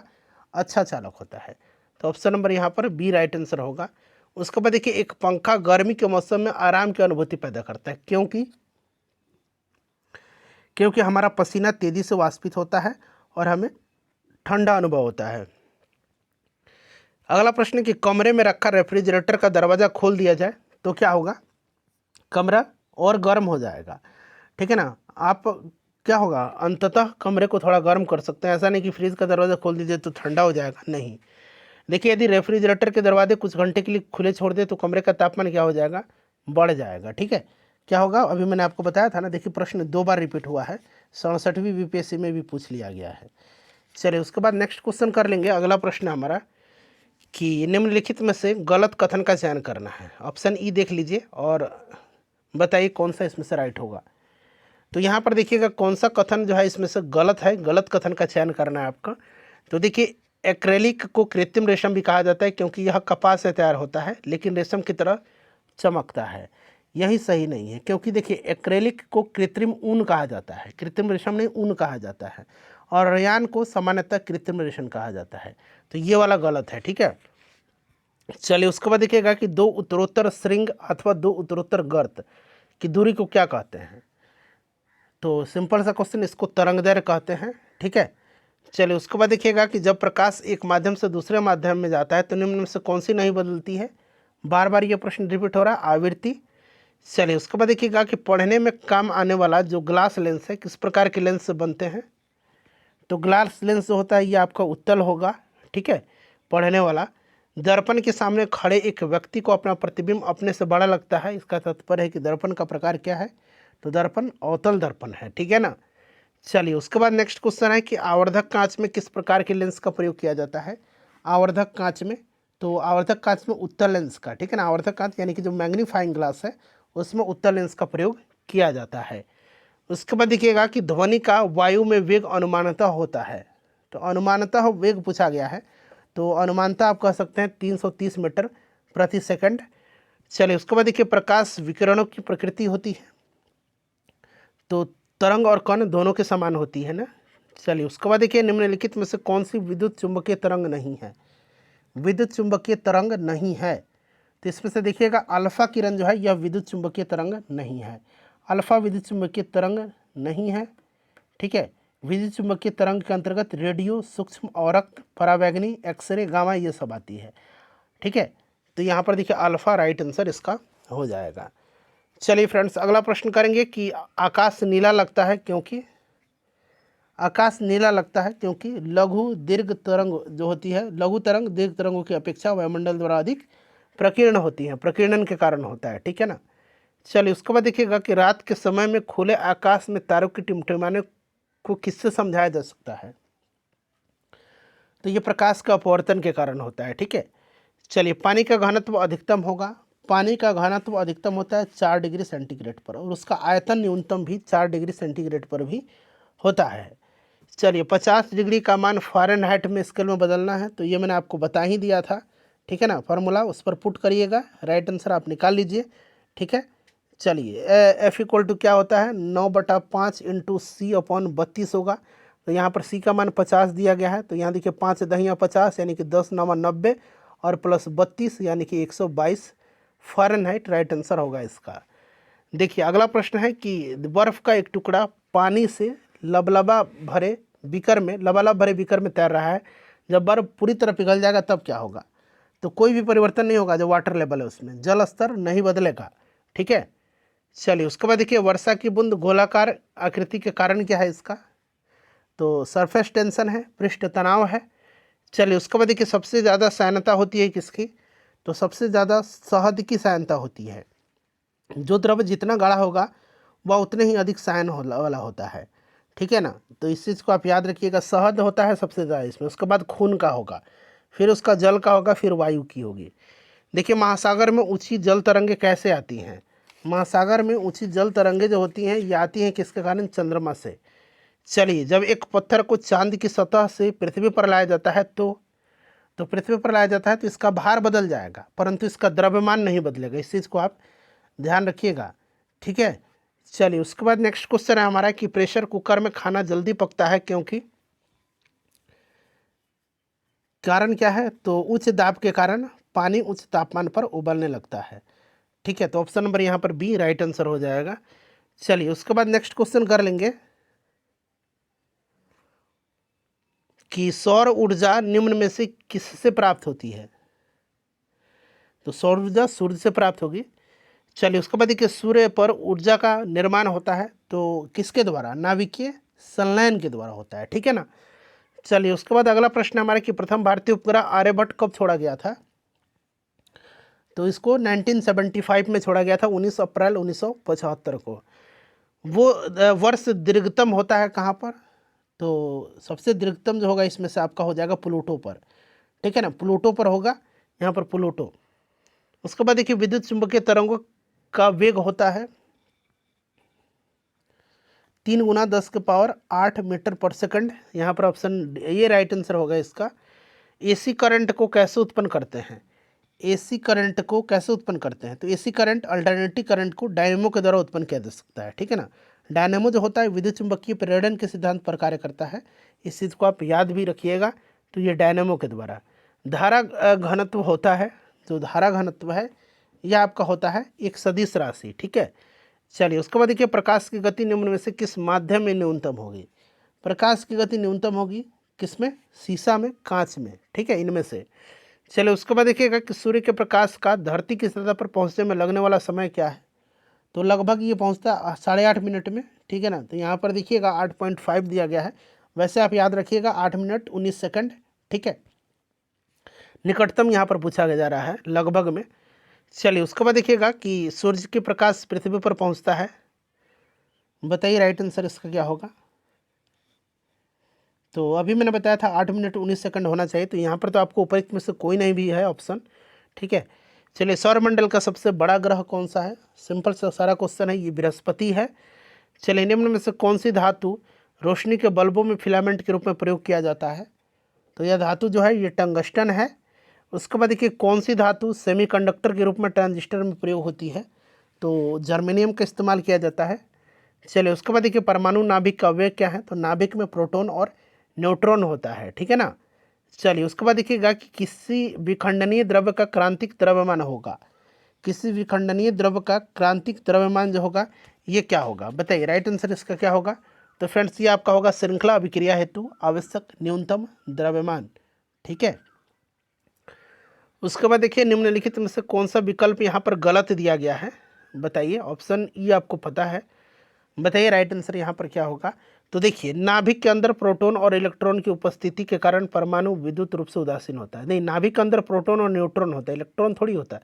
अच्छा चालक होता है। तो ऑप्शन नंबर यहाँ पर बी राइट आंसर होगा। उसके बाद देखिए एक पंखा गर्मी के मौसम में आराम की अनुभूति पैदा करता है, क्योंकि हमारा पसीना तेजी से वाष्पित होता है और हमें ठंडा अनुभव होता है। अगला प्रश्न कि कमरे में रखा रेफ्रिजरेटर का दरवाज़ा खोल दिया जाए तो क्या होगा। कमरा और गर्म हो जाएगा, ठीक है ना। आप क्या होगा, अंततः कमरे को थोड़ा गर्म कर सकते हैं, ऐसा नहीं कि फ्रिज का दरवाज़ा खोल दीजिए तो ठंडा हो जाएगा, नहीं। देखिए यदि रेफ्रिजरेटर के दरवाजे कुछ घंटे के लिए खुले छोड़ दे तो कमरे का तापमान क्या हो जाएगा, बढ़ जाएगा, ठीक है। क्या होगा, अभी मैंने आपको बताया था ना। देखिए प्रश्न 2 बार रिपीट हुआ है, 67वीं BPSC में भी पूछ लिया गया है। चलिए उसके बाद नेक्स्ट क्वेश्चन कर लेंगे। अगला प्रश्न हमारा कि निम्नलिखित में से गलत कथन का चयन करना है। ऑप्शन ई देख लीजिए और बताइए कौन सा इसमें से राइट होगा। तो यहाँ पर देखिएगा कौन सा कथन जो है इसमें से गलत है, गलत कथन का चयन करना है आपका। तो देखिए एक्रेलिक को कृत्रिम रेशम भी कहा जाता है क्योंकि यह कपास से तैयार होता है लेकिन रेशम की तरह चमकता है। यही सही नहीं है, क्योंकि देखिए एक्रेलिक को कृत्रिम ऊन कहा जाता है, कृत्रिम रेशम नहीं ऊन कहा जाता है, और रेयान को सामान्यतः कृत्रिम रेशम कहा जाता है। तो ये वाला गलत है, ठीक है। चलिए उसके बाद देखिएगा कि 2 उत्तरोत्तर श्रृंग अथवा 2 उत्तरोत्तर गर्त की दूरी को क्या कहते हैं। तो सिंपल सा क्वेश्चन, इसको तरंगदैर्घ्य कहते हैं, ठीक है। चलिए उसके बाद देखिएगा कि जब प्रकाश एक माध्यम से दूसरे माध्यम में जाता है तो निम्न में से कौन सी नहीं बदलती है। बार बार ये प्रश्न रिपीट हो रहा है, आवृत्ति। चलिए उसके बाद देखिएगा कि पढ़ने में काम आने वाला जो ग्लास लेंस है किस प्रकार के लेंस से बनते हैं। तो ग्लास लेंस जो होता है ये आपका उत्तल होगा, ठीक है, पढ़ने वाला। दर्पण के सामने खड़े एक व्यक्ति को अपना प्रतिबिंब अपने से बड़ा लगता है, इसका तात्पर्य है कि दर्पण का प्रकार क्या है। तो दर्पण अवतल दर्पण है, ठीक है ना। चलिए उसके बाद नेक्स्ट क्वेश्चन है कि आवर्धक कांच में किस प्रकार के लेंस का प्रयोग किया जाता है। आवर्धक कांच में, तो आवर्धक कांच में उत्तल लेंस का, ठीक है ना, आवर्धक कांच यानी कि जो मैग्नीफाइंग ग्लास है उसमें उत्तल लेंस का प्रयोग किया जाता है। उसके बाद देखिएगा कि ध्वनि का वायु में वेग अनुमानतः होता है। तो अनुमानतः वेग पूछा गया है, तो अनुमानतः आप कह सकते हैं 330 मीटर प्रति सेकंड। चलिए उसके बाद देखिए प्रकाश विकिरणों की प्रकृति होती है, तो तरंग और कण दोनों के समान होती है ना। चलिए उसके बाद देखिए निम्नलिखित में से कौन सी विद्युत चुंबकीय तरंग नहीं है। विद्युत चुंबकीय तरंग नहीं है, तो इसमें से देखिएगा अल्फा किरण जो है यह विद्युत चुंबकीय तरंग नहीं है। अल्फा विद्युत चुंबकीय तरंग नहीं है, ठीक है। विद्युत चुम्बकीय तरंग के अंतर्गत रेडियो, सूक्ष्म औरक्त, पराबैंगनी, एक्सरे, गामा ये सब आती है। ठीक है, तो यहाँ पर देखिए अल्फा राइट आंसर इसका हो जाएगा। चलिए फ्रेंड्स, अगला प्रश्न करेंगे कि आकाश नीला लगता है क्योंकि, आकाश नीला लगता है क्योंकि लघु दीर्घ तरंग जो होती है, लघु तरंग दीर्घ तरंगों की अपेक्षा वायुमंडल द्वारा अधिक प्रकीर्ण होती हैं, प्रकीर्णन के कारण होता है। ठीक है ना। चलिए उसके बाद देखिएगा कि रात के समय में खुले आकाश में तारों की टिमटिमाने को किससे समझाया जा सकता है। तो ये प्रकाश का अपवर्तन के कारण होता है। ठीक है, चलिए पानी का घनत्व अधिकतम होगा, पानी का घनत्व अधिकतम होता है 4 डिग्री सेंटीग्रेड पर, और उसका आयतन न्यूनतम भी 4 डिग्री सेंटीग्रेड पर भी होता है। चलिए 50 डिग्री का मान फ़ारेनहाइट में स्केल में बदलना है, तो ये मैंने आपको बता ही दिया था। ठीक है ना, फार्मूला उस पर पुट करिएगा, राइट आंसर आप निकाल लीजिए। ठीक है, चलिए एफ इक्वल टू क्या होता है, 9/5 इंटू सी अपॉन 32 होगा। तो यहाँ पर सी का मान 50 दिया गया है, तो यहाँ देखिए 5 दहिया 50 यानी कि 10 9 90 और प्लस 32 यानी कि 122 फ़ारेनहाइट राइट आंसर होगा इसका। देखिए अगला प्रश्न है कि बर्फ़ का एक टुकड़ा पानी से लबालब भरे बीकर में, लबालब भरे बीकर में तैर रहा है, जब बर्फ़ पूरी तरह पिघल जाएगा तब क्या होगा। तो कोई भी परिवर्तन नहीं होगा, जो वाटर लेवल है उसमें जल स्तर नहीं बदलेगा। ठीक है, चलिए उसके बाद देखिए वर्षा की बूंद गोलाकार आकृति के कारण क्या है इसका, तो सरफेस टेंशन है, पृष्ठ तनाव है। चलिए उसके बाद देखिए सबसे ज़्यादा सहायता होती है किसकी, तो सबसे ज़्यादा शहद की सहायता होती है। जो द्रव्य जितना गाढ़ा होगा वह उतने ही अधिक सायन वाला होता है। ठीक है ना, तो इस चीज़ को आप याद रखिएगा, शहद होता है सबसे ज़्यादा इसमें, उसके बाद खून का होगा, फिर उसका जल का होगा, फिर वायु की होगी। देखिए महासागर में ऊंची जल तरंगे कैसे आती हैं, महासागर में ऊंची जल तरंगे जो होती हैं ये आती हैं किसके कारण, चंद्रमा से। चलिए जब एक पत्थर को चांद की सतह से पृथ्वी पर लाया जाता है तो पृथ्वी पर लाया जाता है तो इसका भार बदल जाएगा, परंतु इसका द्रव्यमान नहीं बदलेगा, इस चीज़ को आप ध्यान रखिएगा। ठीक है, चलिए उसके बाद नेक्स्ट क्वेश्चन है हमारा कि प्रेशर कुकर में खाना जल्दी पकता है क्योंकि, कारण क्या है, तो उच्च दाब के कारण पानी उच्च तापमान पर उबलने लगता है। ठीक है, तो ऑप्शन नंबर यहाँ पर बी राइट आंसर हो जाएगा। चलिए उसके बाद नेक्स्ट क्वेश्चन कर लेंगे कि सौर ऊर्जा निम्न में से किससे प्राप्त होती है। तो सौर ऊर्जा सूर्य से प्राप्त होगी। चलिए उसके बाद देखिए सूर्य पर ऊर्जा का निर्माण होता है तो किसके द्वारा, नाभिकीय संलयन के द्वारा होता है। ठीक है ना। चलिए उसके बाद अगला प्रश्न हमारा कि प्रथम भारतीय उपग्रह आर्यभट्ट कब छोड़ा गया था, तो इसको 1975 में छोड़ा गया था, 19 अप्रैल 1975 को। वो वर्ष दीर्घतम होता है कहाँ पर, तो सबसे दीर्घतम जो होगा इसमें से आपका हो जाएगा प्लूटो पर। ठीक है ना, प्लूटो पर होगा, यहाँ पर प्लूटो। उसके बाद देखिए विद्युत चुंबकीय तरंगों का वेग होता है 3 गुना 10⁸ मीटर पर सेकंड, यहाँ पर ऑप्शन ये राइट आंसर होगा इसका। एसी करंट को कैसे उत्पन्न करते हैं, एसी करंट को कैसे उत्पन्न करते हैं, तो एसी करंट अल्टरनेटिव करंट को डायनेमो के द्वारा उत्पन्न किया जा सकता है। ठीक है ना, डायनेमो जो होता है विद्युत चुंबकीय प्रेरण के सिद्धांत पर कार्य करता है, इस चीज़ को आप याद भी रखिएगा। तो ये डायनेमो के द्वारा। धारा घनत्व होता है, जो धारा घनत्व है यह आपका होता है एक सदिश राशि। ठीक है, चलिए उसके बाद देखिए प्रकाश की गति निम्न में से किस माध्यम में न्यूनतम होगी, प्रकाश की गति न्यूनतम होगी किसमें, शीशा में, कांच में। ठीक है, इनमें से। चलिए उसके बाद देखिएगा कि सूर्य के प्रकाश का धरती की सतह पर पहुंचने में लगने वाला समय क्या है, तो लगभग ये पहुंचता है 8.5 मिनट में। ठीक है ना, तो यहाँ पर देखिएगा 8.5 दिया गया है, वैसे आप याद रखिएगा 8 मिनट 19 सेकंड। ठीक है, निकटतम यहाँ पर पूछा जा रहा है लगभग में। चलिए उसके बाद देखिएगा कि सूर्य के प्रकाश पृथ्वी पर पहुँचता है, बताइए राइट आंसर इसका क्या होगा। तो अभी मैंने बताया था 8 मिनट 19 सेकंड होना चाहिए, तो यहाँ पर तो आपको उपयुक्त में से कोई नहीं भी है ऑप्शन। ठीक है, चलिए सौरमंडल का सबसे बड़ा ग्रह कौन सा है, सिंपल सा सारा क्वेश्चन है, ये बृहस्पति है। चलिए निम्न में से कौन सी धातु रोशनी के बल्बों में फिलामेंट के रूप में प्रयोग किया जाता है, तो यह धातु जो है ये टंगस्टन है। उसके बाद देखिए कौन सी धातु सेमीकंडक्टर के रूप में ट्रांजिस्टर में प्रयोग होती है, तो जर्मेनियम का इस्तेमाल किया जाता है। चलिए उसके बाद देखिए परमाणु नाभिक का वेग क्या है, तो नाभिक में प्रोटॉन और न्यूट्रॉन होता है। ठीक है ना। चलिए उसके बाद देखिएगा कि किसी विखंडनीय द्रव्य का क्रांतिक द्रव्यमान होगा, किसी विखंडनीय द्रव्य का क्रांतिक द्रव्यमान जो होगा ये क्या होगा, बताइए राइट आंसर इसका क्या होगा, तो फ्रेंड्स ये आपका होगा श्रृंखला अभिक्रिया हेतु आवश्यक न्यूनतम द्रव्यमान। ठीक है, उसके बाद देखिए निम्नलिखित में से कौन सा विकल्प यहाँ पर गलत दिया गया है, बताइए। ऑप्शन ई आपको पता है, बताइए राइट आंसर यहाँ पर क्या होगा। तो देखिए नाभिक के अंदर प्रोटॉन और इलेक्ट्रॉन की उपस्थिति के कारण परमाणु विद्युत रूप से उदासीन होता है। नहीं, नाभिक के अंदर प्रोटॉन और न्यूट्रॉन होता है, इलेक्ट्रॉन थोड़ी होता है।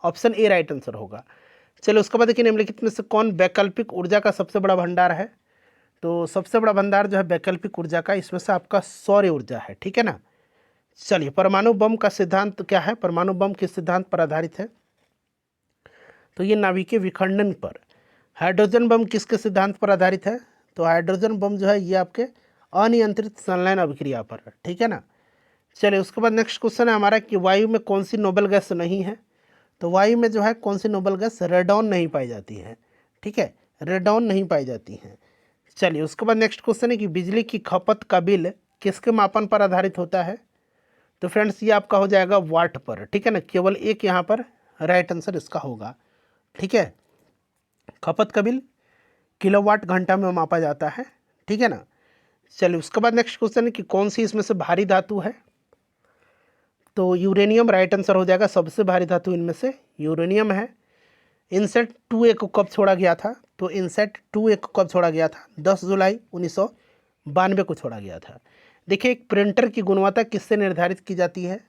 ऑप्शन ए राइट आंसर होगा। चलो उसके बाद देखिए निम्नलिखित में से कौन वैकल्पिक ऊर्जा का सबसे बड़ा भंडार है। तो सबसे बड़ा भंडार जो है वैकल्पिक ऊर्जा का, इसमें से आपका सौर ऊर्जा है। ठीक है ना। चलिए परमाणु बम का सिद्धांत क्या है, परमाणु बम किस सिद्धांत पर आधारित है। तो ये नाभिकीय विखंडन पर। हाइड्रोजन बम किसके सिद्धांत पर आधारित है। तो हाइड्रोजन बम जो है ये आपके अनियंत्रित संलयन अभिक्रिया पर है। ठीक है ना। चलिए उसके बाद नेक्स्ट क्वेश्चन है हमारा कि वायु में कौन सी नोबल गैस नहीं है। तो वायु में जो है कौन सी नोबल गैस, रेडॉन नहीं पाई जाती है। ठीक है, रेडॉन नहीं पाई जाती है। चलिए उसके बाद नेक्स्ट क्वेश्चन है कि बिजली की खपत का बिल किसके मापन पर आधारित होता है। तो फ्रेंड्स ये आपका हो जाएगा वाट पर। ठीक है ना, केवल एक यहाँ पर राइट आंसर इसका होगा। ठीक है, खपत का बिल किलोवाट घंटा में मापा जाता है। ठीक है ना। चलिए उसके बाद नेक्स्ट क्वेश्चन है कि कौन सी इसमें से भारी धातु है। तो यूरेनियम राइट आंसर हो जाएगा, सबसे भारी धातु इनमें से यूरेनियम है। इनसेट 2A को कब छोड़ा गया था। तो इनसेट 2A को कब छोड़ा गया था, 10 जुलाई 1992 को छोड़ा गया था। देखिए एक प्रिंटर की गुणवत्ता किससे निर्धारित की जाती है।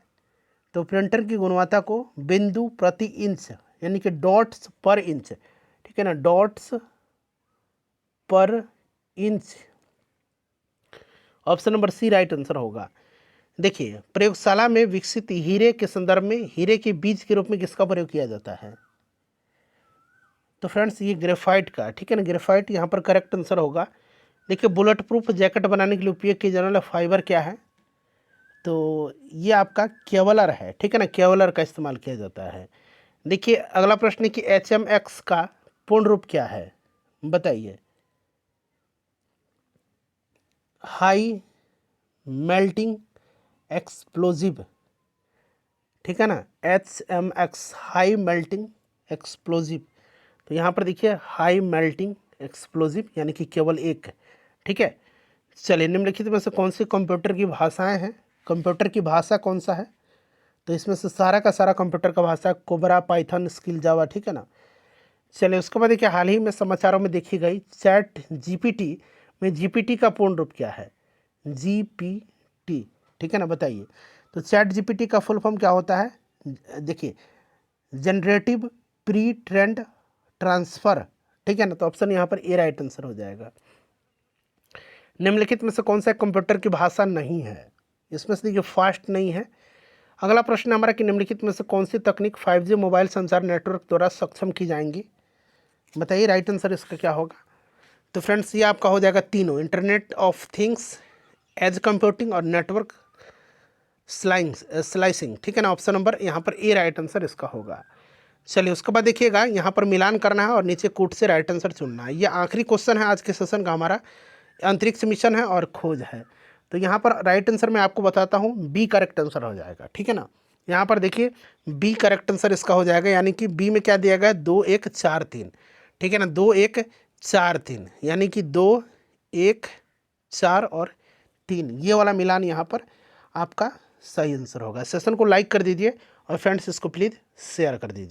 तो प्रिंटर की गुणवत्ता को बिंदु प्रति इंच यानी कि डॉट्स पर इंच। ठीक है ना, डॉट्स पर inch. Option number C right answer होगा। देखिए प्रयोगशाला में विकसित हीरे के संदर्भ में हीरे के बीज के रूप में किसका प्रयोग किया जाता है। तो फ्रेंड्स ये ग्रेफाइट का। ठीक है ना, ग्रेफाइट यहाँ पर करेक्ट आंसर होगा। देखिए बुलेट प्रूफ जैकेट बनाने के लिए उपयोग किया जाने वाला फाइबर क्या है। तो ये आपका केवलर है। ठीक है ना, केवलर का इस्तेमाल किया जाता है। देखिए अगला प्रश्न है कि HMX का पूर्ण रूप क्या है, बताइए। High melting explosive. ठीक है ना, HMX हाई मेल्टिंग एक्सप्लोजिव। तो यहाँ पर देखिए हाई मेल्टिंग एक्सप्लोजिव यानी कि केवल एक। ठीक है, चलिए निम्नलिखित में से कौन सी कंप्यूटर की भाषाएं हैं, कंप्यूटर की भाषा कौन सा है। तो इसमें से सारा का सारा कंप्यूटर का भाषा कोबरा, पाइथन, स्किल, जावा। ठीक है ना। चलिए उसके बाद देखिए हाल ही में समाचारों में देखी गई चैट जीपीटी में जीपीटी का पूर्ण रूप क्या है, जीपीटी। ठीक है ना, बताइए। तो चैट जीपीटी का फुल फॉर्म क्या होता है, देखिए जनरेटिव प्री ट्रेंड ट्रांसफ़र। ठीक है ना, तो ऑप्शन यहाँ पर ए राइट आंसर हो जाएगा। निम्नलिखित में से कौन सा कंप्यूटर की भाषा नहीं है, इसमें से देखिए फास्ट नहीं है। अगला प्रश्न हमारा कि निम्नलिखित में से कौन सी तकनीक 5G मोबाइल संचार नेटवर्क द्वारा सक्षम की जाएंगी, बताइए राइट आंसर इसका क्या होगा। तो फ्रेंड्स ये आपका हो जाएगा तीनों, internet of things, edge computing और नेटवर्क स्लाइसिंग। ठीक है ना, ऑप्शन नंबर यहाँ पर ए राइट आंसर इसका होगा। चलिए उसके बाद देखिएगा यहाँ पर मिलान करना है और नीचे कूट से राइट आंसर चुनना है। ये आखिरी क्वेश्चन है आज के सेशन का हमारा, अंतरिक्ष मिशन है और खोज है। तो यहाँ पर राइट आंसर मैं आपको बताता हूँ, बी करेक्ट आंसर हो जाएगा। ठीक है ना, यहाँ पर देखिए बी करेक्ट आंसर इसका हो जाएगा, यानी कि बी में क्या दिया गया है, 2 1 4 3। ठीक है ना, 2 1 4 3 यानी कि 2 1 4 और 3, ये वाला मिलान यहाँ पर आपका सही आंसर होगा। सेशन को लाइक कर दीजिए और फ्रेंड्स इसको प्लीज़ शेयर कर दीजिए।